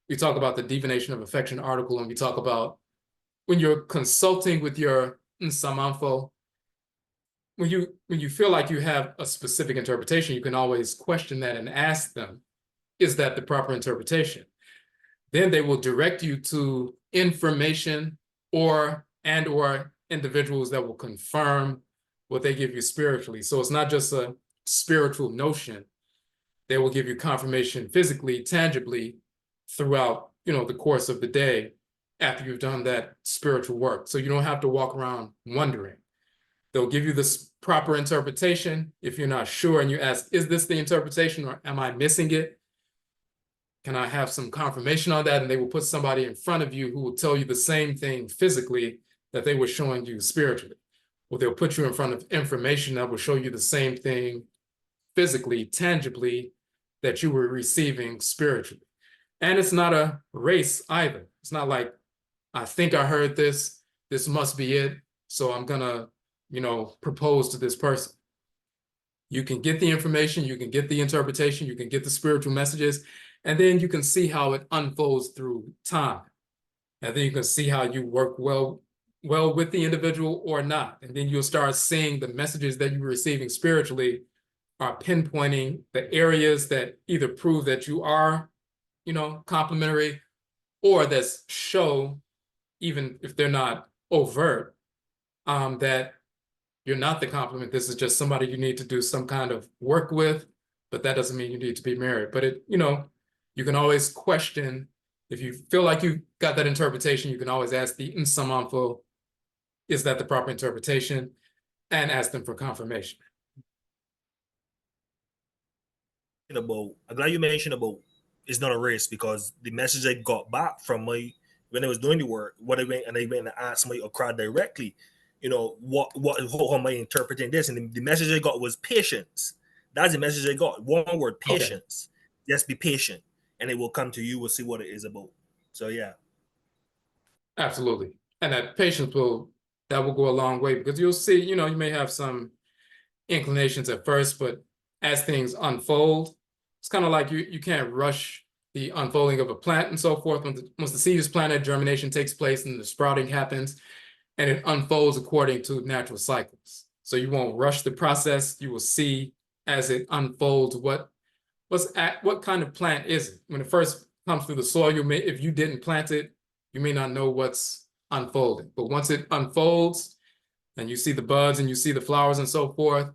we talk about the divination of affection article, and we talk about when you're consulting with your Nsamanfo, when you feel like you have a specific interpretation, you can always question that and ask them, is that the proper interpretation? Then they will direct you to information or individuals that will confirm what they give you spiritually. So it's not just a spiritual notion. They will give you confirmation physically, tangibly throughout, the course of the day after you've done that spiritual work. So you don't have to walk around wondering. They'll give you this proper interpretation. If you're not sure and you ask, is this the interpretation or am I missing it? Can I have some confirmation on that? And they will put somebody in front of you who will tell you the same thing physically that they were showing you spiritually. Or they'll put you in front of information that will show you the same thing physically, tangibly, that you were receiving spiritually. And it's not a race either. It's not like, I think I heard this must be it, so I'm gonna, propose to this person. You can get the information, you can get the interpretation, you can get the spiritual messages, and then you can see how it unfolds through time. And then you can see how you work well with the individual or not. And then you'll start seeing the messages that you're receiving spiritually are pinpointing the areas that either prove that you are, complementary, or that show, even if they're not overt, that you're not the complement. This is just somebody you need to do some kind of work with, but that doesn't mean you need to be married. But you can always question, if you feel like you got that interpretation, you can always ask the Nsamanfo, is that the proper interpretation? And ask them for confirmation. I'm glad you mentioned about it's not a race, because the message I got back from my when I was doing the work, what I went and asked my Okra directly, how am I interpreting this? And the message I got was patience. That's the message I got. One word, patience. Okay. Just be patient, and it will come to you. We'll see what it is about. So yeah, absolutely. And that patience will go a long way, because you'll see, you may have some inclinations at first, but as things unfold, it's kind of like you can't rush the unfolding of a plant and so forth. Once the seed is planted, germination takes place and the sprouting happens, and it unfolds according to natural cycles. So you won't rush the process. You will see as it unfolds what kind of plant is it. When it first comes through the soil, if you didn't plant it, you may not know what's unfolding. But once it unfolds and you see the buds and you see the flowers and so forth,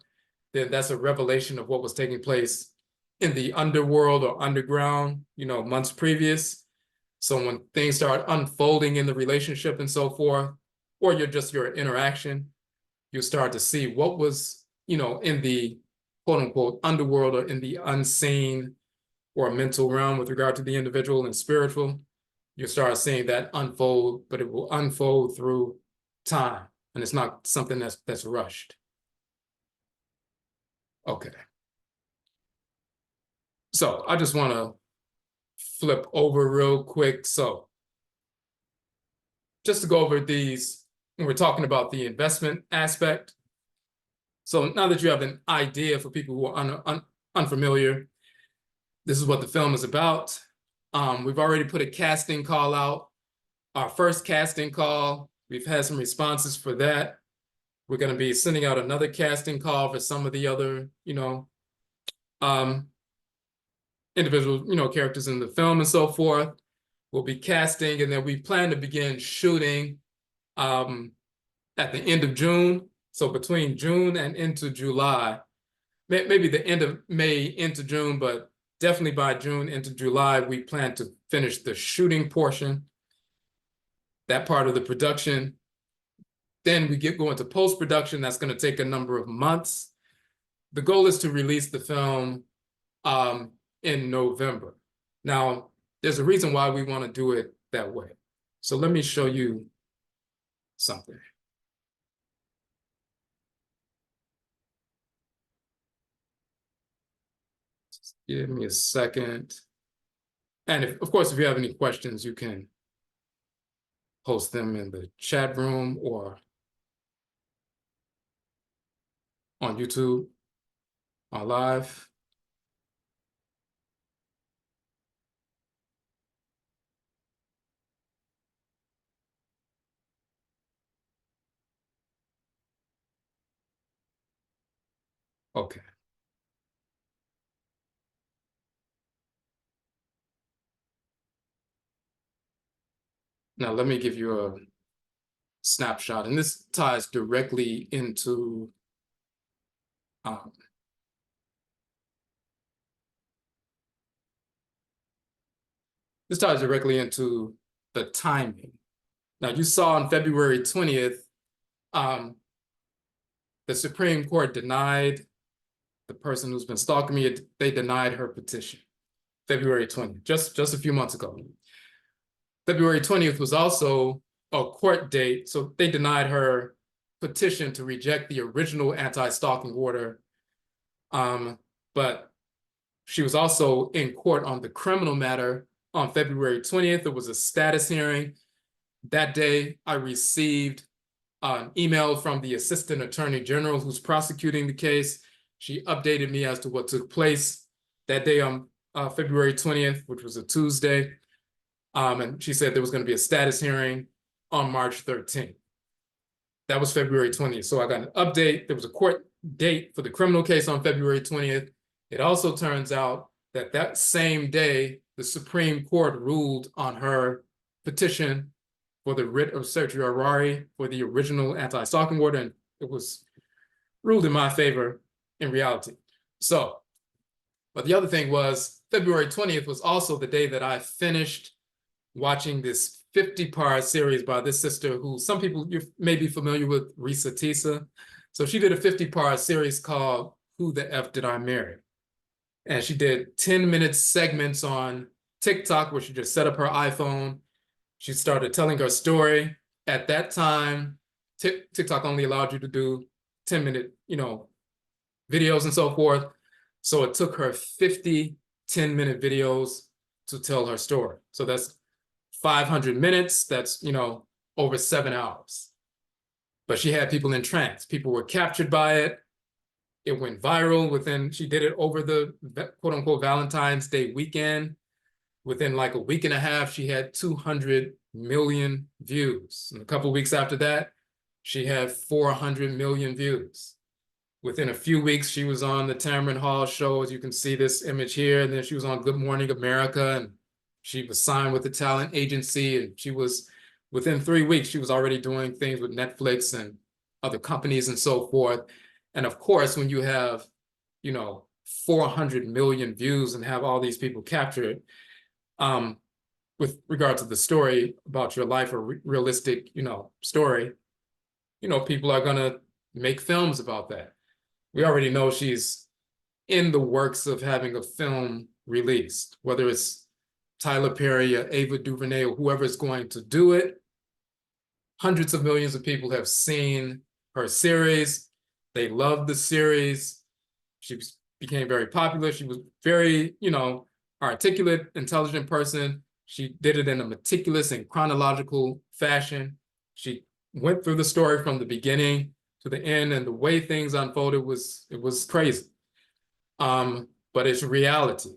then that's a revelation of what was taking place in the underworld or underground, months previous. So when things start unfolding in the relationship and so forth, or your interaction, you start to see what was, in the quote unquote underworld or in the unseen or mental realm with regard to the individual and spiritual. You start seeing that unfold, but it will unfold through time. And it's not something that's rushed. Okay. So I just want to flip over real quick. So just to go over these, when we're talking about the investment aspect. So now that you have an idea, for people who are unfamiliar, this is what the film is about. We've already put a casting call out. Our first casting call, we've had some responses for that. We're going to be sending out another casting call for some of the other, individual, characters in the film and so forth. We'll be casting, and then we plan to begin shooting at the end of June. So between June and into July, maybe the end of May into June, but definitely by June into July, we plan to finish the shooting portion. that part of the production. Then we go into post-production. That's going to take a number of months. The goal is to release the film in November. Now, there's a reason why we want to do it that way. So let me show you something. Just give me a second. And of course, if you have any questions, you can post them in the chat room or on YouTube, on live. Okay. Now let me give you a snapshot, and this ties directly into the timing. Now, you saw on February 20th, the Supreme Court denied the person who's been stalking me, they denied her petition, February 20th, just a few months ago. February 20th was also a court date, so they denied her petition to reject the original anti-stalking order. But she was also in court on the criminal matter on February 20th. There was a status hearing. That day, I received an email from the Assistant Attorney General who's prosecuting the case. She updated me as to what took place that day on February 20th, which was a Tuesday. And she said there was going to be a status hearing on March 13th. That was February 20th. So I got an update. There was a court date for the criminal case on February 20th. It also turns out that that same day, the Supreme Court ruled on her petition for the writ of certiorari for the original anti-stalking order, and it was ruled in my favor in reality. So, but the other thing was February 20th was also the day that I finished watching this 50-part series by this sister who some people you may be familiar with, Risa Tisa. So she did a 50-part series called Who the F Did I Marry? And she did 10-minute segments on TikTok where she just set up her iPhone. She started telling her story. At that time, TikTok only allowed you to do 10-minute, videos and so forth. So it took her 50 10-minute videos to tell her story. So that's 500 minutes. That's, over 7 hours. But she had people in trance. People were captured by it. It went viral she did it over the quote unquote Valentine's Day weekend. Within like a week and a half, she had 200 million views. And a couple of weeks after that, she had 400 million views. Within a few weeks, she was on the Tamron Hall show, as you can see this image here. And then she was on Good Morning America, and she was signed with the talent agency. And she was, within 3 weeks, she was already doing things with Netflix and other companies and so forth. And of course, when you have, 400 million views and have all these people captured, with regard to the story about your life, a realistic, story, people are gonna make films about that. We already know she's in the works of having a film released, whether it's Tyler Perry or Ava DuVernay or whoever is going to do it. Hundreds of millions of people have seen her series. They loved the series. She became very popular. She was very, articulate, intelligent person. She did it in a meticulous and chronological fashion. She went through the story from the beginning to the end, and the way things unfolded was crazy. But it's reality.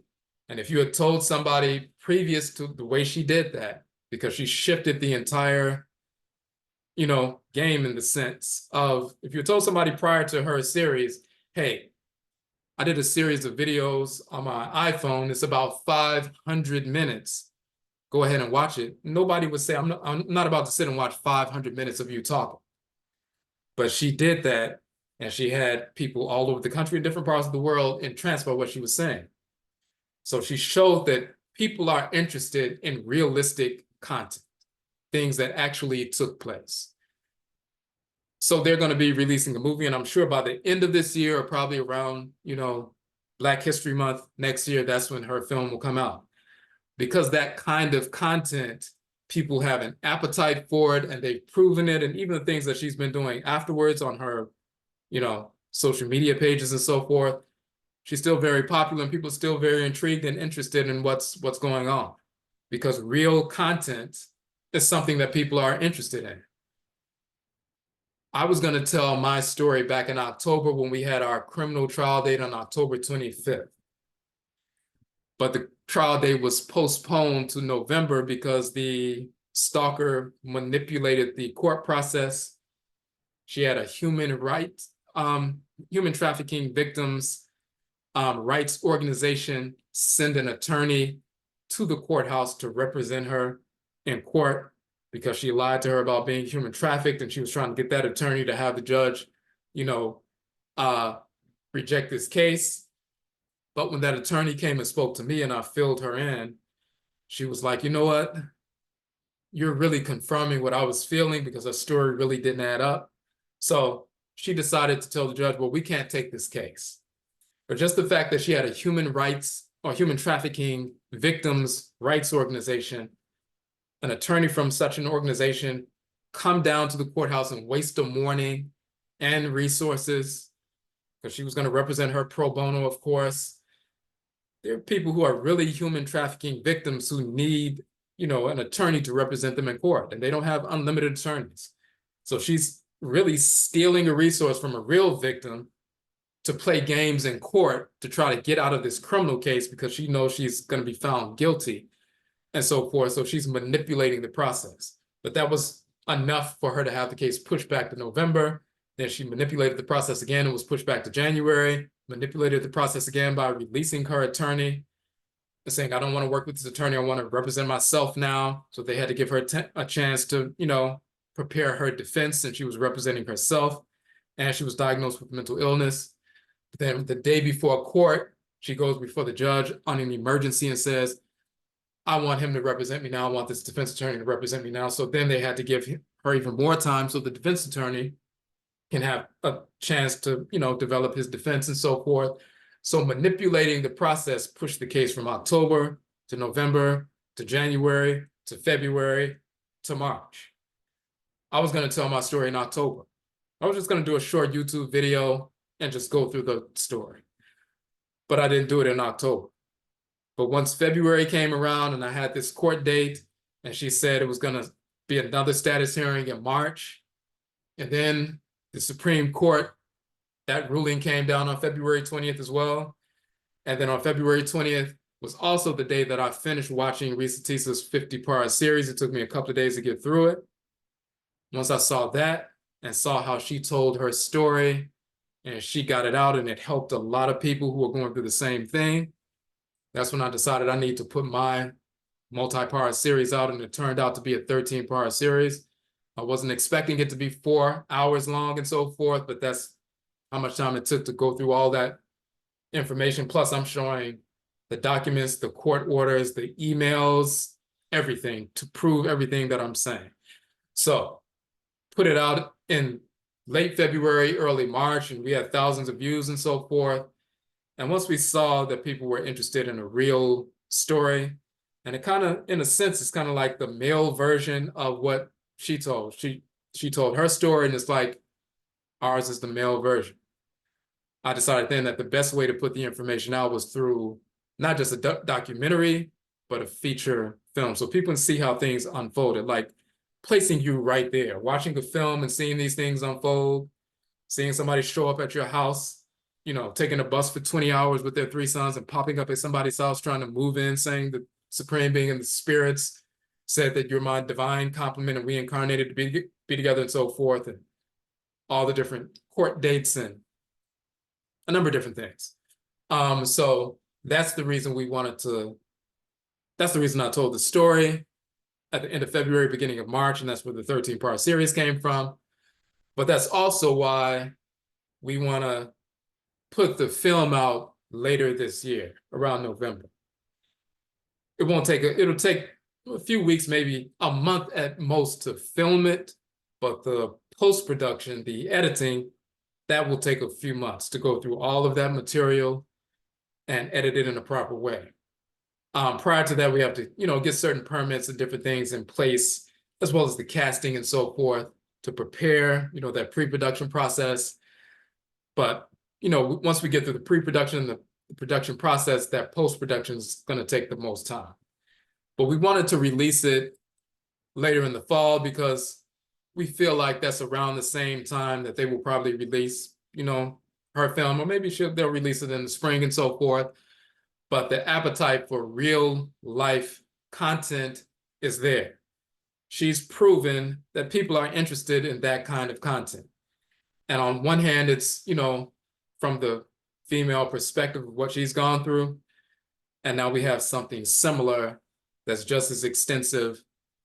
And if you had told somebody previous to the way she did that, because she shifted the entire, game in the sense of, if you told somebody prior to her series, hey, I did a series of videos on my iPhone, it's about 500 minutes. Go ahead and watch it. Nobody would say, I'm not about to sit and watch 500 minutes of you talking. But she did that, and she had people all over the country in different parts of the world entranced by what she was saying. So she showed that people are interested in realistic content. things that actually took place. So they're going to be releasing a movie, and I'm sure by the end of this year, or probably around, Black History Month next year, that's when her film will come out. Because that kind of content, people have an appetite for it, and they've proven it. And even the things that she's been doing afterwards on her, social media pages and so forth, she's still very popular, and people are still very intrigued and interested in what's going on, because real content is something that people are interested in. I was going to tell my story back in October when we had our criminal trial date on October 25th. But the trial date was postponed to November because the stalker manipulated the court process. She had a human trafficking victims rights organization send an attorney to the courthouse to represent her in court, because she lied to her about being human trafficked, and she was trying to get that attorney to have the judge, reject this case. But when that attorney came and spoke to me and I filled her in, she was like, you know what? You're really confirming what I was feeling, because her story really didn't add up. So she decided to tell the judge, well, we can't take this case. But just the fact that she had a human rights or human trafficking victims rights organization, an attorney from such an organization, come down to the courthouse and waste a morning and resources, because she was going to represent her pro bono, of course. There are people who are really human trafficking victims who need, an attorney to represent them in court, and they don't have unlimited attorneys. So she's really stealing a resource from a real victim to play games in court to try to get out of this criminal case, because she knows she's going to be found guilty and so forth. So she's manipulating the process. But that was enough for her to have the case pushed back to November. Then she manipulated the process again and was pushed back to January, manipulated the process again by releasing her attorney and saying, I don't want to work with this attorney, I want to represent myself now. So they had to give her a chance to, prepare her defense, and she was representing herself, and she was diagnosed with mental illness. Then the day before court, she goes before the judge on an emergency and says, I want him to represent me now. I want this defense attorney to represent me now. So then they had to give her even more time so the defense attorney can have a chance to, develop his defense and so forth. So manipulating the process pushed the case from October to November to January to February to March. I was going to tell my story in October. I was just going to do a short YouTube video and just go through the story. But I didn't do it in October. But once February came around and I had this court date, and she said it was going to be another status hearing in March. And then the Supreme Court, that ruling came down on February 20th as well. And then on February 20th was also the day that I finished watching Risa Tisa's 50-part series. It took me a couple of days to get through it. Once I saw that and saw how she told her story and she got it out and it helped a lot of people who were going through the same thing, that's when I decided I need to put my multi-part series out, and it turned out to be a 13-part series. I wasn't expecting it to be 4 hours long and so forth, but that's how much time it took to go through all that information. Plus, I'm showing the documents, the court orders, the emails, everything to prove everything that I'm saying. So put it out in late February, early March, and we had thousands of views and so forth. And once we saw that people were interested in a real story, and it kind of, in a sense, it's kind of like the male version of what she told. She told her story, and it's like ours is the male version. I decided then that the best way to put the information out was through not just a documentary, but a feature film, so people can see how things unfolded, like placing you right there, watching the film and seeing these things unfold, seeing somebody show up at your house, taking a bus for 20 hours with their 3 sons and popping up at somebody's house trying to move in, saying the Supreme Being and the spirits said that you're my divine complement and we incarnated to be together and so forth, and all the different court dates and a number of different things. So that's the reason that's the reason I told the story at the end of February, beginning of March, and that's where the 13-part series came from. But that's also why we want to put the film out later this year, around November. It'll take a few weeks, maybe a month at most to film it, but the post-production, the editing, that will take a few months to go through all of that material and edit it in a proper way. Prior to that, we have to, get certain permits and different things in place, as well as the casting and so forth to prepare, that pre-production process. But, once we get through the pre-production and the production process, that post-production is going to take the most time. But we wanted to release it later in the fall because we feel like that's around the same time that they will probably release, her film, or maybe they'll release it in the spring and so forth. But the appetite for real life content is there. She's proven that people are interested in that kind of content. And on one hand, it's, from the female perspective of what she's gone through. And now we have something similar that's just as extensive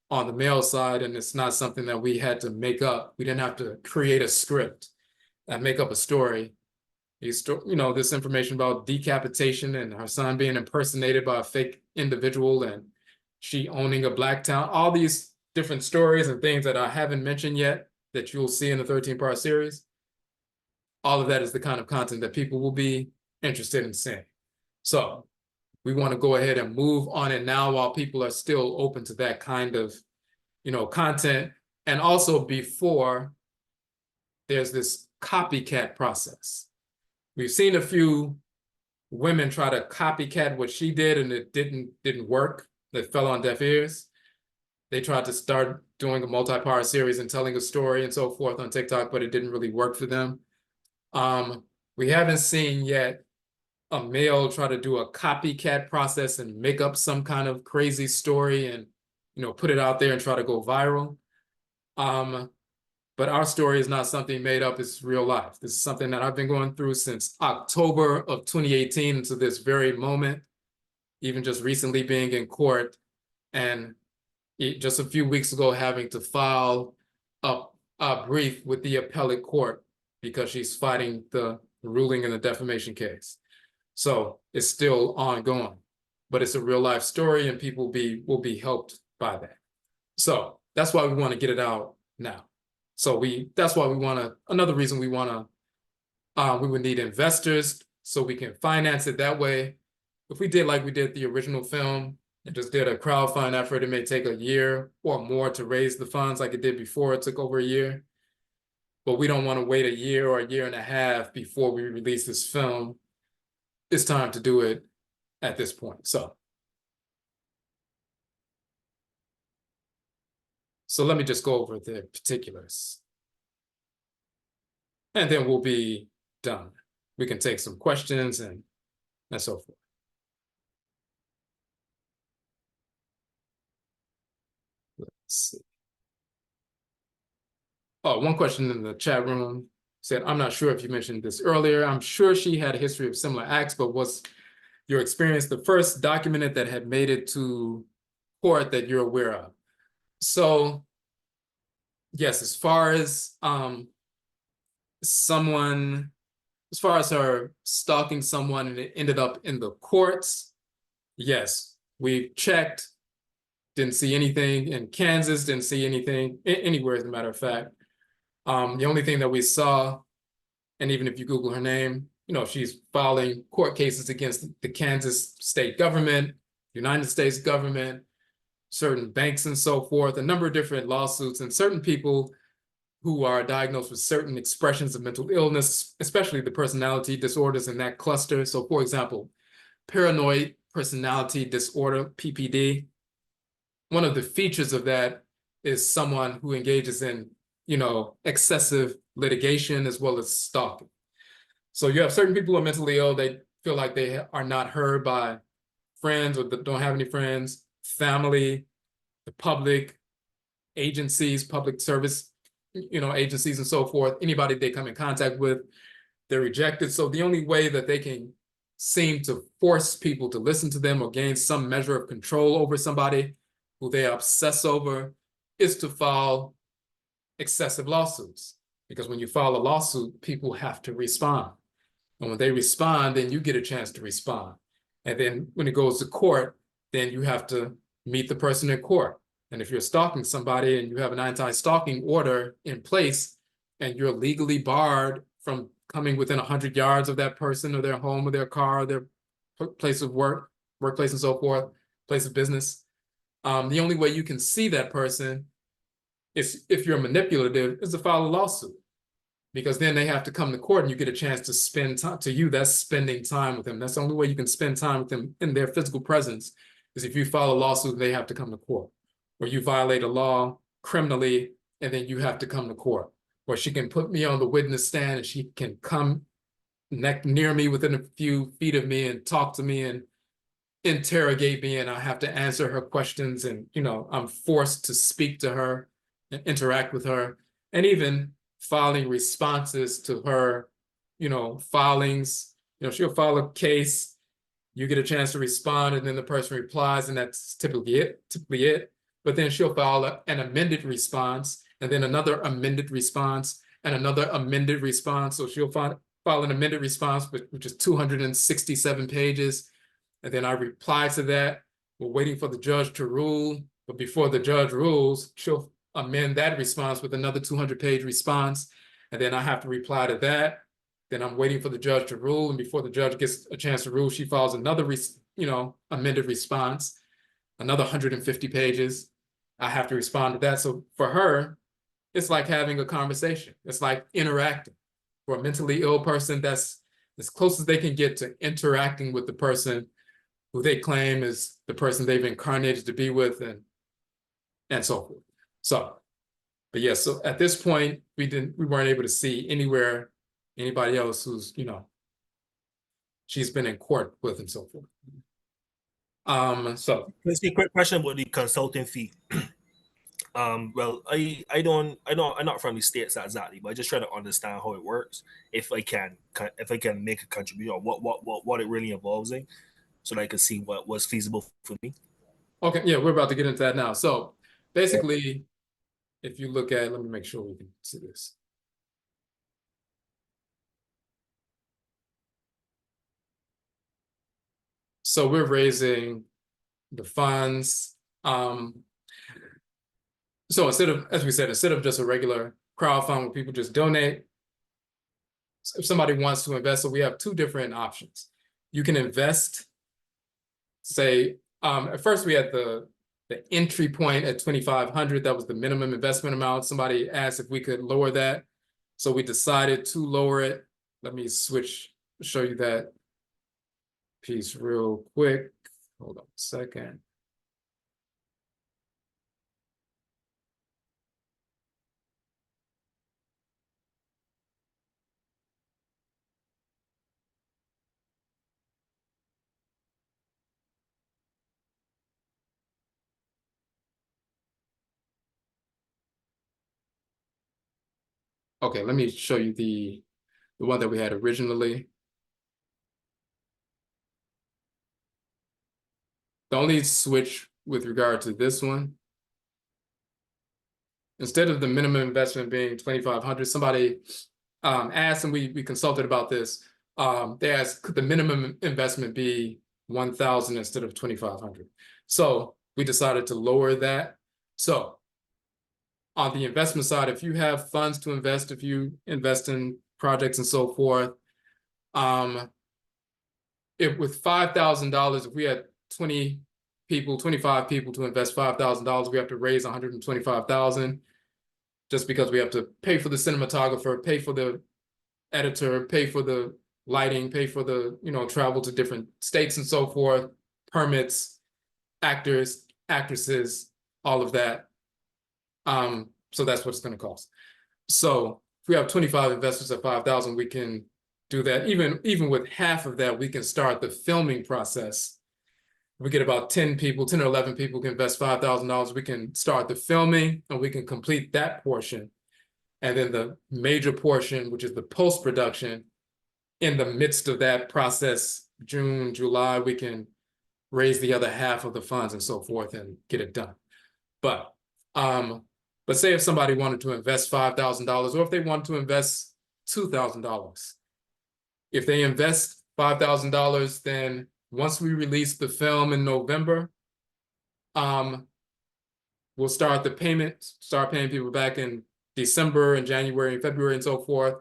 on the male side. And it's not something that we had to make up. We didn't have to create a script and make up a story. This information about decapitation and her son being impersonated by a fake individual and she owning a black town, all these different stories and things that I haven't mentioned yet that you'll see in the 13-part series. All of that is the kind of content that people will be interested in seeing. So we want to go ahead and move on it now while people are still open to that kind of, content. And also before there's this copycat process. We've seen a few women try to copycat what she did and it didn't work. It fell on deaf ears. They tried to start doing a multi-part series and telling a story and so forth on TikTok, but it didn't really work for them. We haven't seen yet a male try to do a copycat process and make up some kind of crazy story and, put it out there and try to go viral. But our story is not something made up, it's real life. This is something that I've been going through since October of 2018 to this very moment, even just recently being in court and just a few weeks ago having to file a brief with the appellate court because she's fighting the ruling in the defamation case. So it's still ongoing, but it's a real life story and people will be helped by that. So that's why we want to get it out now. So that's why another reason we would need investors so we can finance it that way. If we did like we did the original film and just did a crowdfund effort, it may take a year or more to raise the funds like it did before. It took over a year. But we don't want to wait a year or a year and a half before we release this film. It's time to do it at this point. So let me just go over the particulars. And then we'll be done. We can take some questions and so forth. Let's see. Oh, one question in the chat room said, I'm not sure if you mentioned this earlier. I'm sure she had a history of similar acts, but was your experience the first documented that had made it to court that you're aware of? So, yes, as far as her stalking someone and it ended up in the courts, yes, we've checked, didn't see anything in Kansas, didn't see anything anywhere, as a matter of fact. The only thing that we saw, and even if you Google her name, she's filing court cases against the Kansas state government, United States government, certain banks and so forth, a number of different lawsuits, and certain people who are diagnosed with certain expressions of mental illness, especially the personality disorders in that cluster. So for example, paranoid personality disorder, PPD. One of the features of that is someone who engages in, excessive litigation as well as stalking. So you have certain people who are mentally ill, they feel like they are not heard by friends or don't have any friends, family, the public, agencies, public service, agencies and so forth. Anybody they come in contact with, they're rejected. So the only way that they can seem to force people to listen to them or gain some measure of control over somebody who they obsess over is to file excessive lawsuits. Because when you file a lawsuit, people have to respond. And when they respond, then you get a chance to respond. And then when it goes to court, then you have to meet the person in court. And if you're stalking somebody and you have an anti-stalking order in place and you're legally barred from coming within 100 yards of that person or their home or their car, or their place of work, workplace and so forth, place of business, the only way you can see that person is, if you're manipulative, is to file a lawsuit. Because then they have to come to court and you get a chance to spend time. To you, that's spending time with them. That's the only way you can spend time with them in their physical presence, is if you file a lawsuit, they have to come to court. Or you violate a law criminally and then you have to come to court. Or she can put me on the witness stand and she can come near me within a few feet of me and talk to me and interrogate me, and I have to answer her questions, and I'm forced to speak to her and interact with her, and even filing responses to her filings. She'll file a case, you get a chance to respond, and then the person replies, and that's typically it. But then she'll file an amended response, and then another amended response, and another amended response. So she'll file an amended response, which is 267 pages. And then I reply to that. We're waiting for the judge to rule. But before the judge rules, she'll amend that response with another 200-page response. And then I have to reply to that. Then I'm waiting for the judge to rule. And before the judge gets a chance to rule, she files another, amended response, another 150 pages. I have to respond to that. So for her, it's like having a conversation. It's like interacting. For a mentally ill person, that's as close as they can get to interacting with the person who they claim is the person they've incarnated to be with, and so forth. So, but yeah, so at this point, we weren't able to see anybody else who's, she's been in court with and so forth. So let's see, quick question about the consulting fee. Well, I'm not from the States exactly, but I just try to understand how it works. If I can make a contribution, or what it really involves in, so that I can see what was feasible for me. Okay, yeah, we're about to get into that now. So basically, if you look at, let me make sure we can see this. So we're raising the funds. So instead of, as we said, instead of just a regular crowdfund where people just donate, if somebody wants to invest, so we have two different options. You can invest, say, at first we had the entry point at 2,500. That was the minimum investment amount. Somebody asked if we could lower that, so we decided to lower it. Let me show you that piece real quick. Hold on a second. Okay, let me show you the one that we had originally. The only switch with regard to this one, instead of the minimum investment being 2,500, somebody asked, and we consulted about this. They asked, could the minimum investment be 1,000 instead of 2,500? So we decided to lower that. So on the investment side, if you have funds to invest, if you invest in projects and so forth, if with $5,000, if we had 25 people to invest $5,000, we have to raise 125,000, just because we have to pay for the cinematographer, pay for the editor, pay for the lighting, pay for the travel to different states and so forth, permits, actors, actresses, all of that. So that's what it's going to cost. So if we have 25 investors at 5,000, we can do that. Even with half of that, we can start the filming process. We get about 10 or 11 people can invest $5,000. We can start the filming and we can complete that portion. And then the major portion, which is the post-production, in the midst of that process, June, July, we can raise the other half of the funds and so forth and get it done. But say if somebody wanted to invest $5,000, or if they want to invest $2,000, if they invest $5,000, then once we release the film in November, We'll start paying people back in December and January and February and so forth.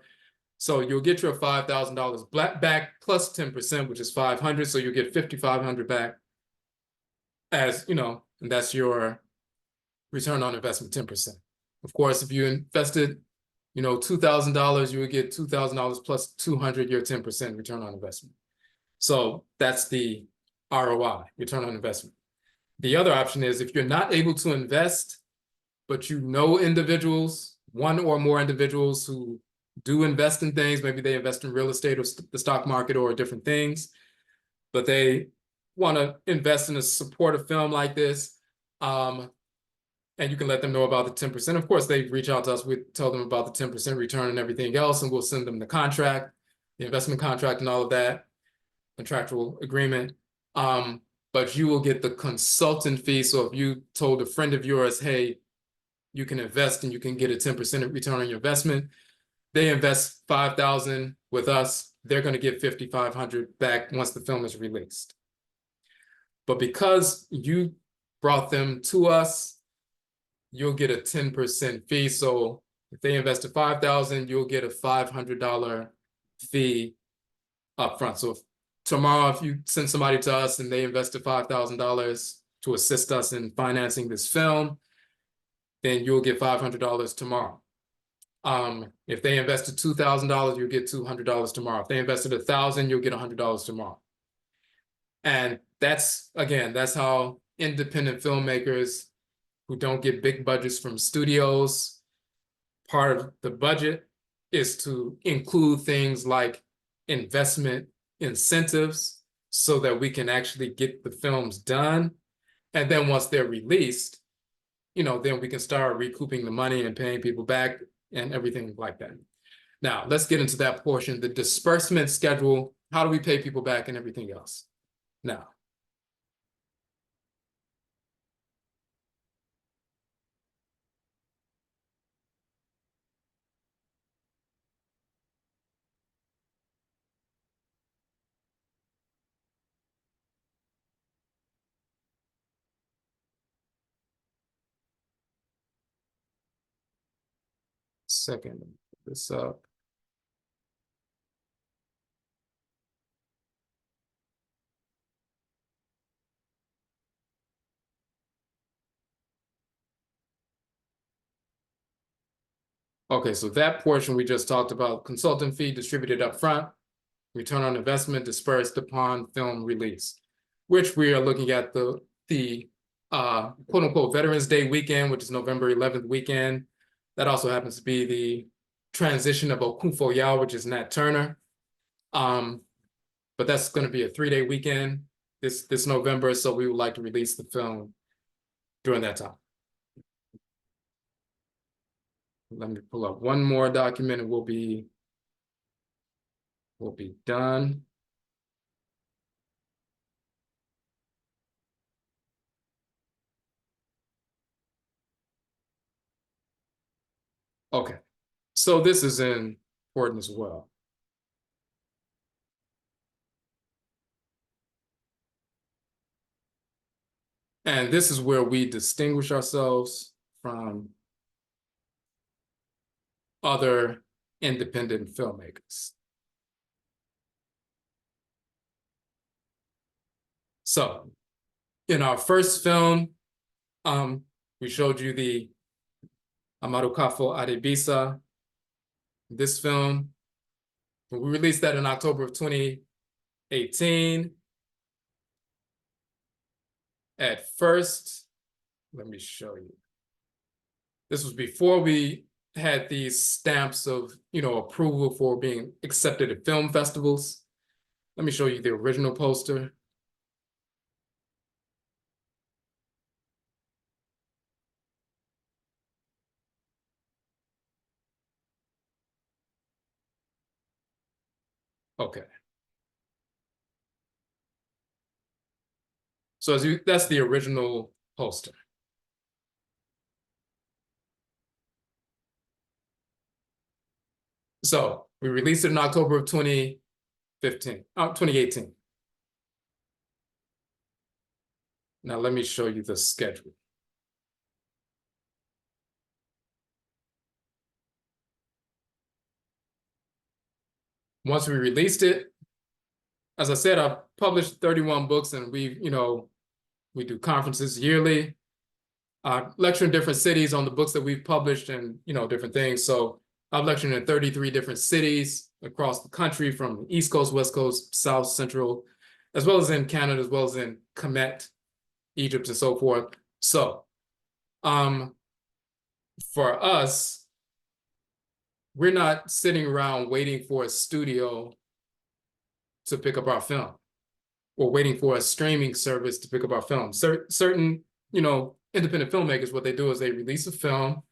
So you'll get your $5,000 back plus 10%, which is 500. So you'll get 5,500 back as, and that's your return on investment, 10%. Of course, if you invested, $2,000, you would get $2,000 plus 200, your 10% return on investment. So that's the ROI, return on investment. The other option is if you're not able to invest, but individuals, one or more individuals who do invest in things, maybe they invest in real estate or the stock market or different things, but they want to invest in a supportive film like this, and you can let them know about the 10%. Of course, they reach out to us. We tell them about the 10% return and everything else, and we'll send them the contract, the investment contract and all of that, contractual agreement. But you will get the consultant fee. So if you told a friend of yours, hey, you can invest and you can get a 10% return on your investment, they invest $5,000 with us, they're going to get $5,500 back once the film is released. But because you brought them to us, you'll get a 10% fee. So if they invested $5,000, you'll get a $500 fee upfront. So tomorrow, if you send somebody to us and they invested $5,000 to assist us in financing this film, then you'll get $500 tomorrow. If they invested $2,000, you'll get $200 tomorrow. If they invested $1,000, you'll get $100 tomorrow. And that's how independent filmmakers who don't get big budgets from studios, part of the budget is to include things like investment incentives so that we can actually get the films done. And then once they're released, then we can start recouping the money and paying people back and everything like that. Now, let's get into that portion, the disbursement schedule. How do we pay people back and everything else? Now, second, this up. Okay, so that portion we just talked about, consultant fee distributed up front, return on investment dispersed upon film release, which we are looking at the quote unquote Veterans Day weekend, which is November 11th weekend. That also happens to be the transition of Okufo Yao, which is Nat Turner. But that's going to be a 3-day weekend this November, so we would like to release the film during that time. Let me pull up one more document and we'll be done. Okay, so this is important as well. And this is where we distinguish ourselves from other independent filmmakers. So in our first film, we showed you the Amarukafo Adebisa. This film, we released that in October of 2018. At first, let me show you. This was before we had these stamps of, approval for being accepted at film festivals. Let me show you the original poster. Okay. So that's the original poster. So we released it in October of 2018. Now let me show you the schedule. Once we released it, as I said, I've published 31 books, and we do conferences yearly. Lecture in different cities on the books that we've published, and different things. So I've lectured in 33 different cities across the country, from East Coast, West Coast, South, Central, as well as in Canada, as well as in Kemet, Egypt, and so forth. So for us, we're not sitting around waiting for a studio to pick up our film, or waiting for a streaming service to pick up our film. Certain independent filmmakers, what they do is they release a film,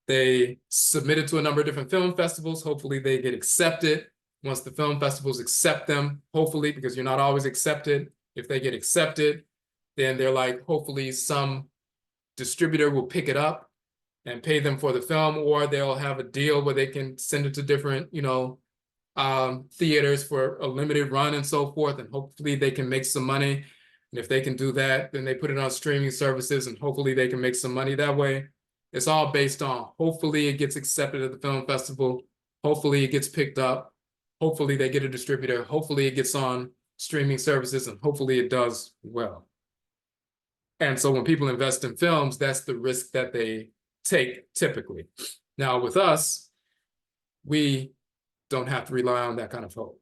they submit it to a number of different film festivals. Hopefully they get accepted. Once the film festivals accept them, hopefully, because you're not always accepted, if they get accepted, then they're like, hopefully some distributor will pick it up and pay them for the film, or they'll have a deal where they can send it to different theaters for a limited run and so forth, and hopefully they can make some money. And if they can do that, then they put it on streaming services, and hopefully they can make some money that way. It's all based on, hopefully it gets accepted at the film festival, hopefully it gets picked up, hopefully they get a distributor, hopefully it gets on streaming services, and hopefully it does well. And so when people invest in films, that's the risk that they take typically. Now with us, we don't have to rely on that kind of hope.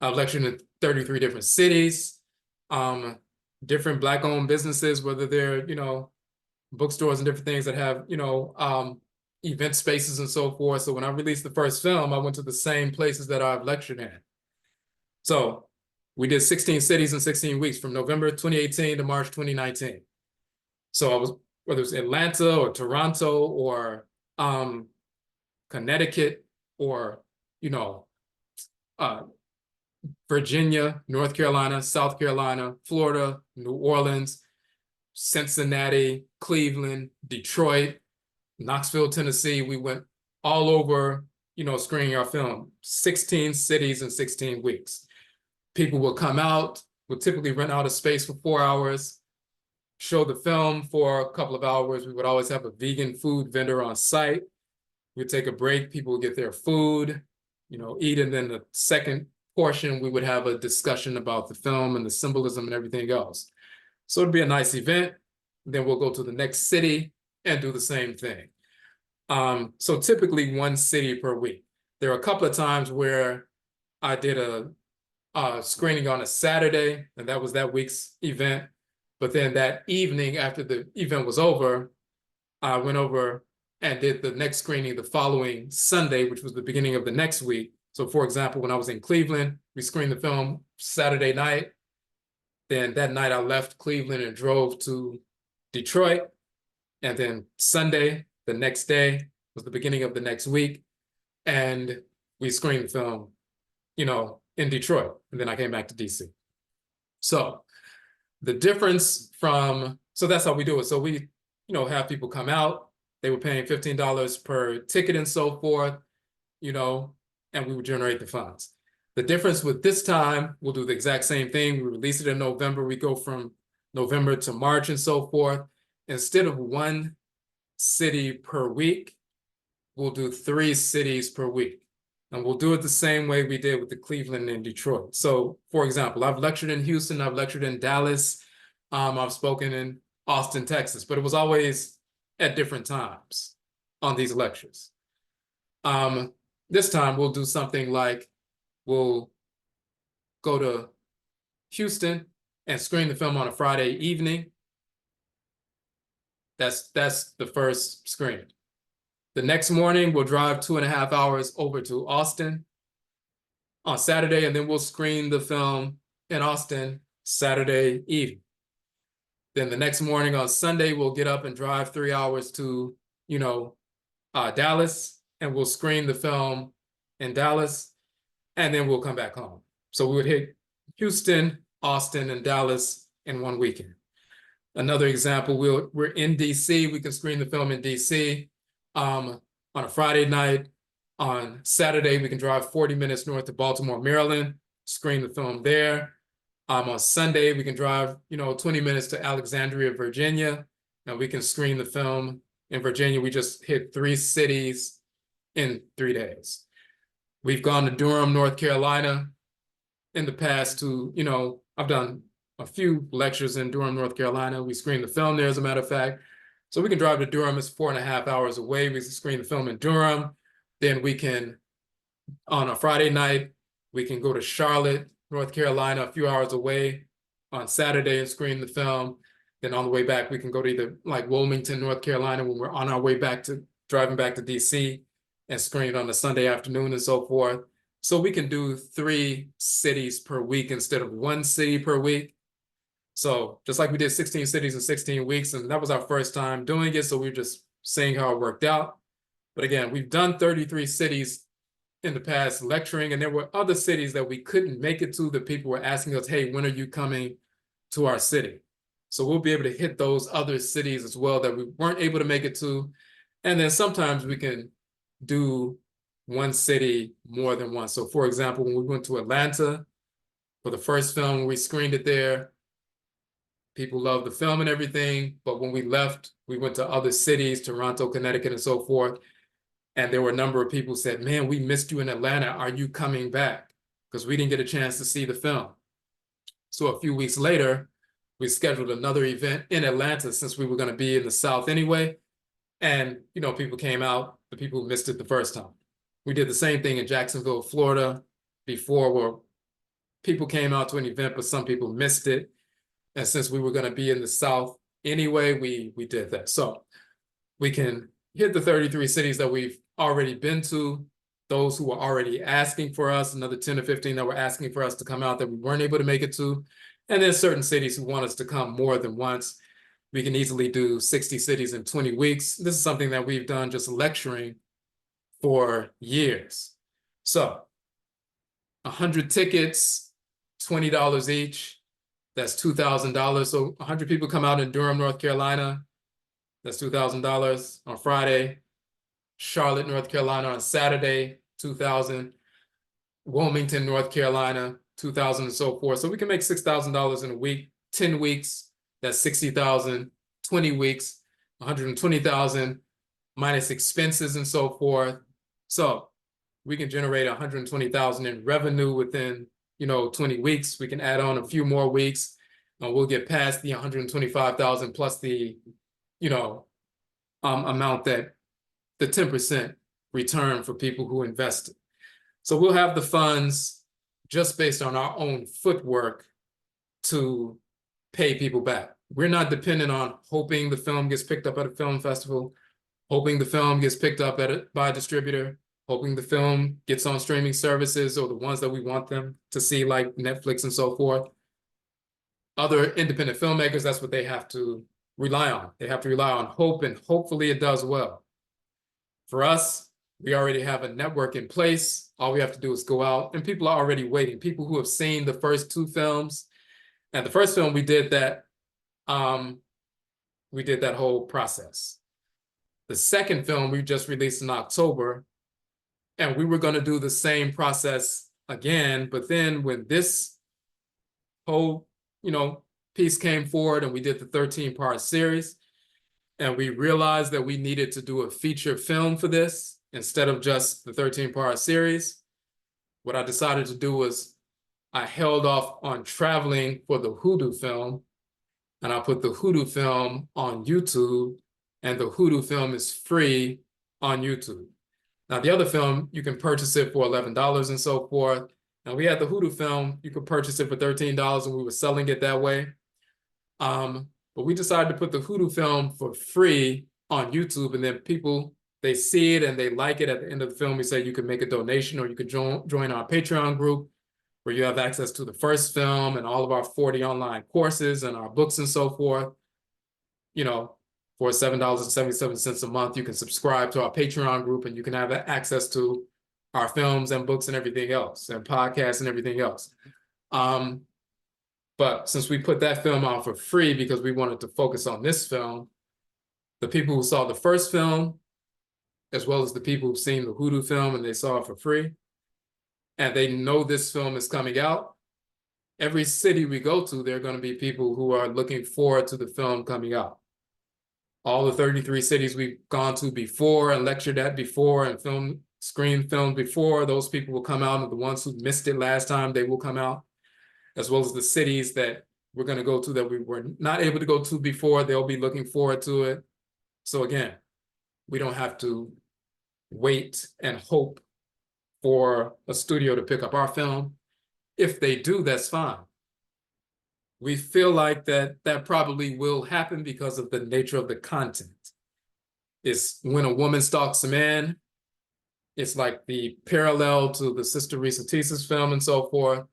I've lectured in 33 different cities, different Black-owned businesses, whether they're, bookstores and different things that have, event spaces and so forth. So when I released the first film, I went to the same places that I've lectured in. So we did 16 cities in 16 weeks, from November 2018 to March 2019. So I was, whether it's Atlanta or Toronto or Connecticut or, Virginia, North Carolina, South Carolina, Florida, New Orleans, Cincinnati, Cleveland, Detroit, Knoxville, Tennessee. We went all over, screening our film, 16 cities in 16 weeks. People will come out, we'll typically rent out a space for 4 hours, show the film for a couple of hours. We would always have a vegan food vendor on site. We'd take a break, people would get their food, eat, and then the second portion, we would have a discussion about the film and the symbolism and everything else. So it'd be a nice event. Then we'll go to the next city and do the same thing. So typically 1 city per week. There are a couple of times where I did a screening on a Saturday, and that was that week's event. But then that evening, after the event was over, I went over and did the next screening the following Sunday, which was the beginning of the next week. So for example, when I was in Cleveland, we screened the film Saturday night. Then that night I left Cleveland and drove to Detroit. And then Sunday, the next day, was the beginning of the next week. And we screened the film, in Detroit. And then I came back to DC. So the difference so that's how we do it. So we, have people come out, they were paying $15 per ticket and so forth, and we would generate the funds. The difference with this time, we'll do the exact same thing. We release it in November. We go from November to March and so forth. Instead of 1 city per week, we'll do 3 cities per week. And we'll do it the same way we did with the Cleveland and Detroit. So for example, I've lectured in Houston, I've lectured in Dallas, I've spoken in Austin, Texas, but it was always at different times on these lectures. This time we'll do something like, we'll go to Houston and screen the film on a Friday evening. That's the first screen. The next morning, we'll drive 2.5 hours over to Austin on Saturday, and then we'll screen the film in Austin Saturday evening. Then the next morning on Sunday, we'll get up and drive 3 hours to, Dallas, and we'll screen the film in Dallas, and then we'll come back home. So we would hit Houston, Austin, and Dallas in 1 weekend. Another example, we're in DC, we can screen the film in DC on a Friday night. On Saturday, we can drive 40 minutes north to Baltimore, Maryland, screen the film there. On Sunday, we can drive, 20 minutes to Alexandria, Virginia, and we can screen the film. In Virginia, we just hit 3 cities in 3 days. We've gone to Durham, North Carolina in the past I've done a few lectures in Durham, North Carolina. We screened the film there, as a matter of fact. So we can drive to Durham. It's 4.5 hours away. We screen the film in Durham. Then we can, on a Friday night, we can go to Charlotte, North Carolina, a few hours away on Saturday and screen the film. Then on the way back, we can go to either like Wilmington, North Carolina, when we're on our way back to driving back to DC, and screen it on a Sunday afternoon and so forth. So we can do 3 cities per week instead of 1 city per week. So just like we did 16 cities in 16 weeks, and that was our first time doing it. So we're just seeing how it worked out. But again, we've done 33 cities in the past lecturing, and there were other cities that we couldn't make it to that people were asking us, hey, when are you coming to our city? So we'll be able to hit those other cities as well that we weren't able to make it to. And then sometimes we can do 1 city more than once. So for example, when we went to Atlanta for the first film, we screened it there. People loved the film and everything, but when we left, we went to other cities, Toronto, Connecticut, and so forth. And there were a number of people who said, man, we missed you in Atlanta. Are you coming back? Because we didn't get a chance to see the film. So a few weeks later, we scheduled another event in Atlanta, since we were going to be in the South anyway. And, people came out, the people who missed it the first time. We did the same thing in Jacksonville, Florida before, where people came out to an event, but some people missed it. And since we were going to be in the South anyway, we did that. So we can hit the 33 cities that we've already been to, those who were already asking for us, another 10 or 15 that were asking for us to come out that we weren't able to make it to. And then certain cities who want us to come more than once. We can easily do 60 cities in 20 weeks. This is something that we've done just lecturing for years. So 100 tickets, $20 each. That's $2,000. So 100 people come out in Durham, North Carolina. That's $2,000 on Friday. Charlotte, North Carolina on Saturday, $2,000. Wilmington, North Carolina, $2,000, and so forth. So we can make $6,000 in a week. 10 weeks, that's $60,000. 20 weeks, $120,000 minus expenses and so forth. So we can generate $120,000 in revenue within 20 weeks. We can add on a few more weeks, and we'll get past the $125,000 plus the amount that the 10% return for people who invested. So we'll have the funds just based on our own footwork to pay people back. We're not dependent on hoping the film gets picked up at a film festival, hoping the film gets picked up by a distributor, hoping the film gets on streaming services or the ones that we want them to see, like Netflix and so forth. Other independent filmmakers, that's what they have to rely on. They have to rely on hope, and hopefully it does well. For us, we already have a network in place. All we have to do is go out, and people are already waiting. People who have seen the first 2 films, and the first film we did that whole process. The second film we just released in October, and we were going to do the same process again, but then when this whole piece came forward, and we did the 13-part series, and we realized that we needed to do a feature film for this instead of just the 13-part series. What I decided to do was I held off on traveling for the Hoodoo film, and I put the Hoodoo film on YouTube, and the Hoodoo film is free on YouTube. Now, the other film, you can purchase it for $11 and so forth. Now, we had the Hoodoo film, you could purchase it for $13, and we were selling it that way. But we decided to put the Hoodoo film for free on YouTube, and then people, they see it and they like it. At the end of the film, we say you can make a donation, or you could join our Patreon group, where you have access to the first film and all of our 40 online courses and our books and so forth. For $7.77 a month, you can subscribe to our Patreon group, and you can have access to our films and books and everything else, and podcasts and everything else. But since we put that film out for free because we wanted to focus on this film, the people who saw the first film, as well as the people who've seen the Hoodoo film and they saw it for free, and they know this film is coming out, every city we go to, there are going to be people who are looking forward to the film coming out. All the 33 cities we've gone to before and lectured at before and screened films before, those people will come out, and the ones who missed it last time, they will come out, as well as the cities that we're going to go to that we were not able to go to before, they'll be looking forward to it. So again, we don't have to wait and hope for a studio to pick up our film. If they do, that's fine. We feel like that probably will happen because of the nature of the content. It's when a woman stalks a man. It's like the parallel to the Sister Risa Teesa's film and so forth.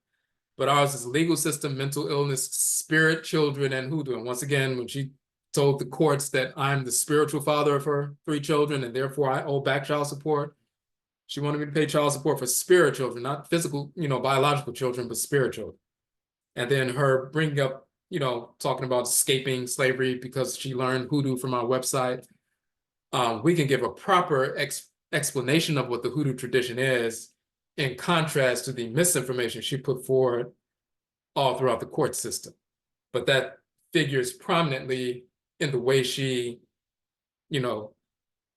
But ours is legal system, mental illness, spirit children, and hoodoo. And once again, when she told the courts that I'm the spiritual father of her 3 children and therefore I owe back child support, she wanted me to pay child support for spirit children, not physical, biological children, but spiritual. And then her bringing up, talking about escaping slavery because she learned hoodoo from our website. We can give a proper explanation of what the hoodoo tradition is in contrast to the misinformation she put forward all throughout the court system. But that figures prominently in the way she,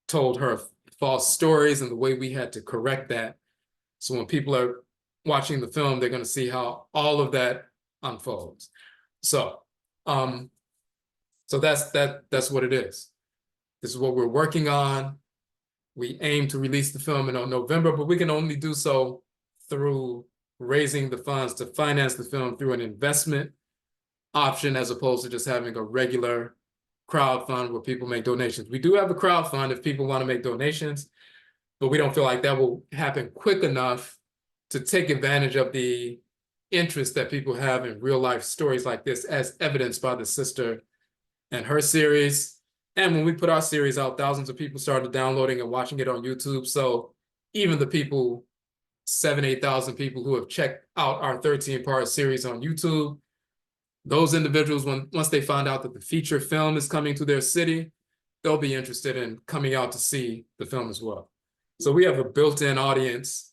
told her false stories and the way we had to correct that. So when people are watching the film, they're going to see how all of that unfolds. So, so that's what it is. This is what we're working on. We aim to release the film in November, but we can only do so through raising the funds to finance the film through an investment option as opposed to just having a regular crowd fund where people make donations. We do have a crowd fund if people want to make donations, but we don't feel like that will happen quick enough to take advantage of the interest that people have in real life stories like this, as evidenced by the sister and her series. And when we put our series out, thousands of people started downloading and watching it on YouTube. So even the people, 8,000 people who have checked out our 13-part series on YouTube, those individuals, once they find out that the feature film is coming to their city, they'll be interested in coming out to see the film as well. So we have a built-in audience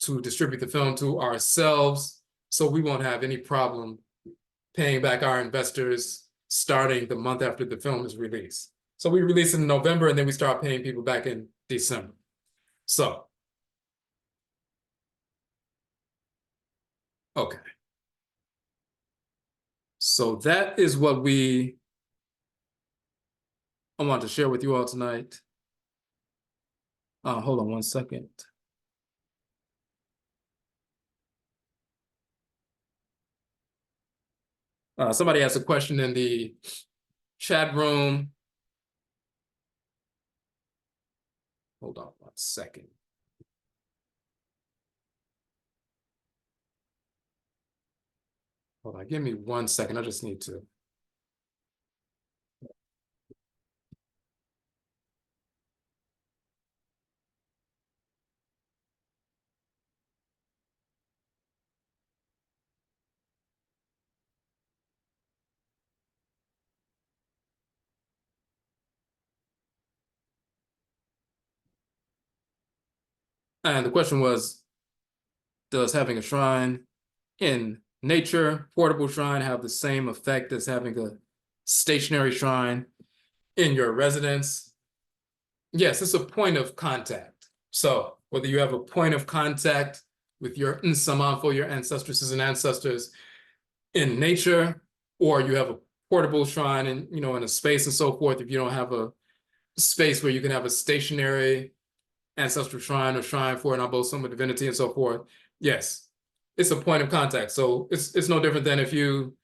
to distribute the film to ourselves, so we won't have any problem paying back our investors starting the month after the film is released. So we release it in November, and then we start paying people back in December. So, okay. So that is what I want to share with you all tonight. Hold on one second. Somebody asked a question in the chat room. Hold on one second. Hold on, give me 1 second. I just need to. And the question was, does having a shrine in nature, portable shrine, have the same effect as having a stationary shrine in your residence? Yes, it's a point of contact. So whether you have a point of contact with your Nsamanfo, your ancestresses and ancestors in nature, or you have a portable shrine in a space and so forth, if you don't have a space where you can have a stationary ancestral shrine or shrine for an abosom divinity and so forth, yes, it's a point of contact. So it's no different than if you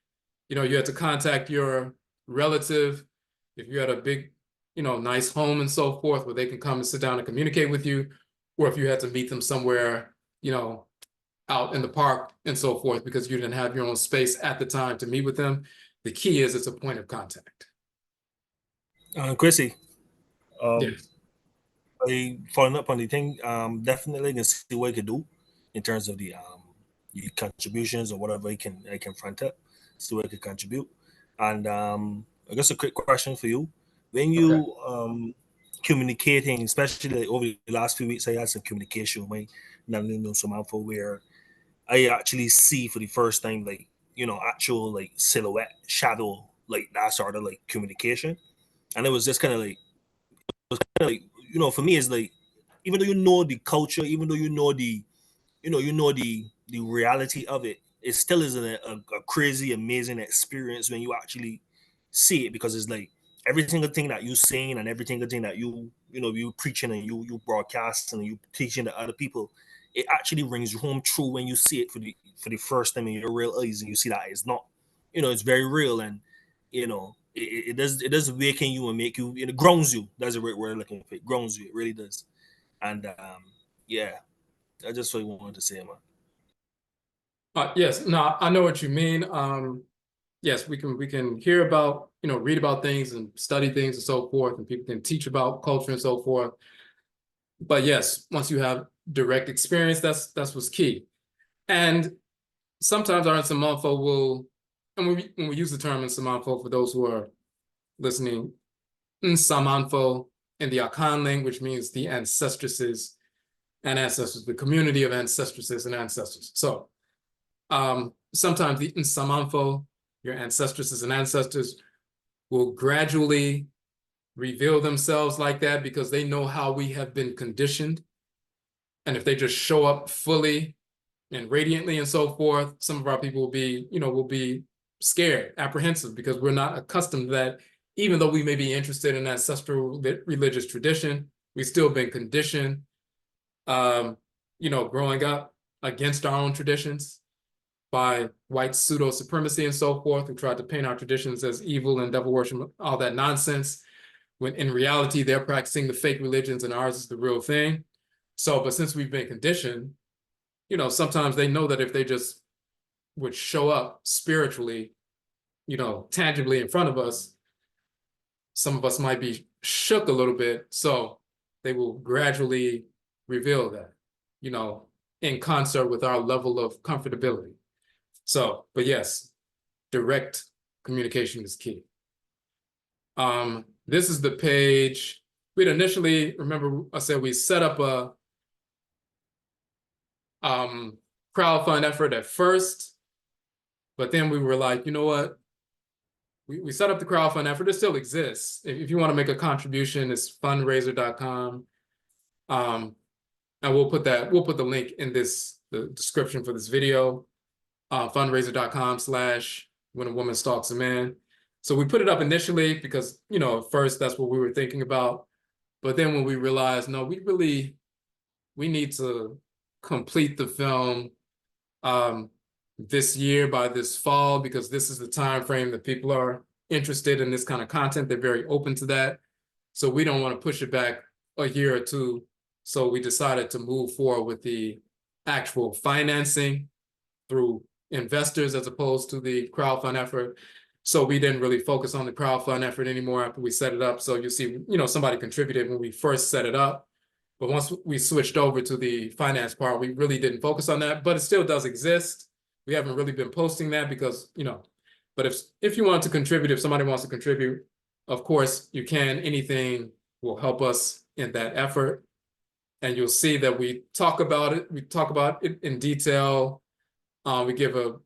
had to contact your relative, if you had a big, nice home and so forth where they can come and sit down and communicate with you, or if you had to meet them somewhere, out in the park and so forth because you didn't have your own space at the time to meet with them. The key is it's a point of contact. Chrissy, Yes. following up on the thing, definitely can see what you can do in terms of the contributions or whatever I can front up, see what I can contribute. And I guess a quick question for you: when you communicating, especially over the last few weeks, I had some communication with my non-known Samanfo where I actually see for the first time, like, actual like silhouette, shadow, like that sort of like communication. And it was just kind of like, for me, it's like, even though you know the culture, even though you know the reality of it, it still is a crazy, amazing experience when you actually see it, because it's like every single thing that you saying and every single thing that you preaching and you broadcasting and you teaching to other people, it actually rings home true when you see it for the first time in your real eyes, and you see that it's not, it's very real. And it does awaken you and make you, it grounds you. That's the right word I'm looking for. It grounds you, it really does. And yeah, that's just what I wanted to say, man. Yes, no, I know what you mean. Yes, we can hear about, read about things and study things and so forth, and people can teach about culture and so forth. But yes, once you have direct experience, that's what's key. And sometimes our Nsamanfo will, and when we use the term Nsamanfo, for those who are listening, Nsamanfo in the Akan language means the ancestresses and ancestors, the community of ancestresses and ancestors. So sometimes the Nsamanfo, your ancestresses and ancestors, will gradually reveal themselves like that because they know how we have been conditioned. And if they just show up fully and radiantly and so forth, some of our people will be scared, apprehensive, because we're not accustomed to that. Even though we may be interested in ancestral religious tradition, we've still been conditioned, growing up against our own traditions by white pseudo supremacy and so forth, who tried to paint our traditions as evil and devil worship, all that nonsense, when in reality they're practicing the fake religions and ours is the real thing. So, but since we've been conditioned, sometimes they know that if they just would show up spiritually, tangibly in front of us, some of us might be shook a little bit. So they will gradually reveal that, in concert with our level of comfortability. So, but yes, direct communication is key. This is the page. We'd initially, remember I said we set up a crowdfund effort at first, but then we were like, you know what? We set up the crowdfund effort. It still exists. If you want to make a contribution, it's fundraiser.com. And we'll put the link in the description for this video, fundraiser.com/ when a woman stalks a man. So we put it up initially because, at first that's what we were thinking about. But then when we realized, no, we need to complete the film this year, by this fall, because this is the time frame that people are interested in this kind of content. They're very open to that. So we don't want to push it back a year or two. So we decided to move forward with the actual financing through investors as opposed to the crowdfund effort. So we didn't really focus on the crowdfund effort anymore after we set it up. So you see, somebody contributed when we first set it up. But once we switched over to the finance part, we really didn't focus on that, but it still does exist. We haven't really been posting that because, but if you want to contribute, if somebody wants to contribute, of course you can. Anything will help us in that effort. And you'll see that we talk about it. We talk about it in detail. We give a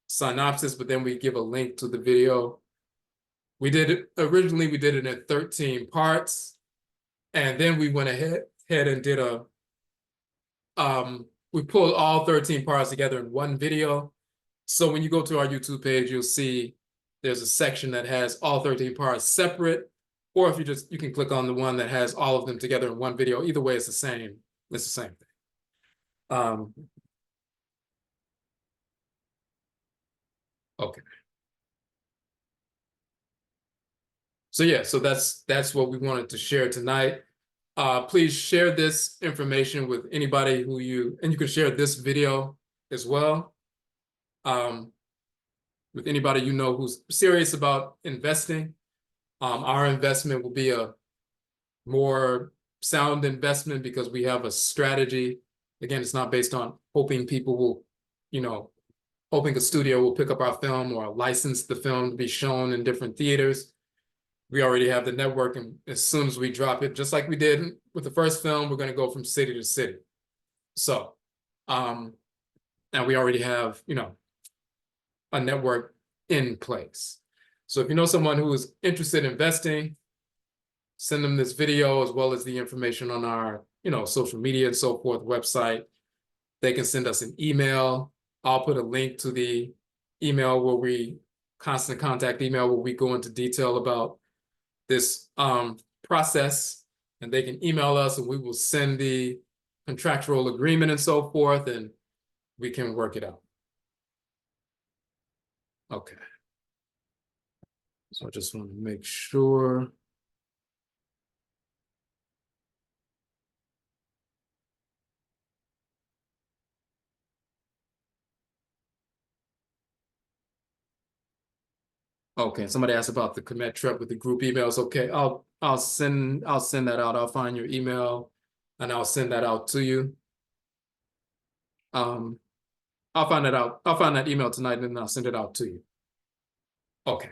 synopsis, but then we give a link to the video. Originally we did it in 13 parts. And then we went ahead and did we pulled all 13 parts together in one video. So when you go to our YouTube page, you'll see there's a section that has all 13 parts separate, or if you can click on the one that has all of them together in one video. Either way, it's the same. It's the same thing. Okay. So yeah, so that's what we wanted to share tonight. Please share this information with anybody and you can share this video as well with anybody who's serious about investing. Our investment will be a more sound investment because we have a strategy. Again, it's not based on hoping people will, hoping a studio will pick up our film or license the film to be shown in different theaters. We already have the network, and as soon as we drop it, just like we did with the first film, we're going to go from city to city. So and we already have, a network in place. So if you know someone who is interested in investing, send them this video as well as the information on our, social media and so forth, website. They can send us an email. I'll put a link to the email where we constant contact email where we go into detail about this process, and they can email us and we will send the contractual agreement and so forth, and we can work it out. Okay. So I just want to make sure. Okay, somebody asked about the commit trip with the group emails. Okay, I'll send that out. I'll find your email and I'll send that out to you. I'll find that out. I'll find that email tonight and then I'll send it out to you. Okay.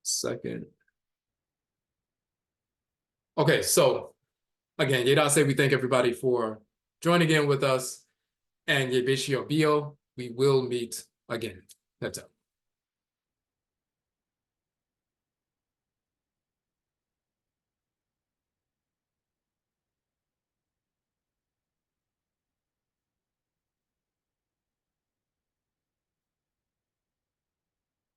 Second. Okay, so again, Yeda say we thank everybody for joining in with us, and Yebishio Bio, we will meet again. That's it.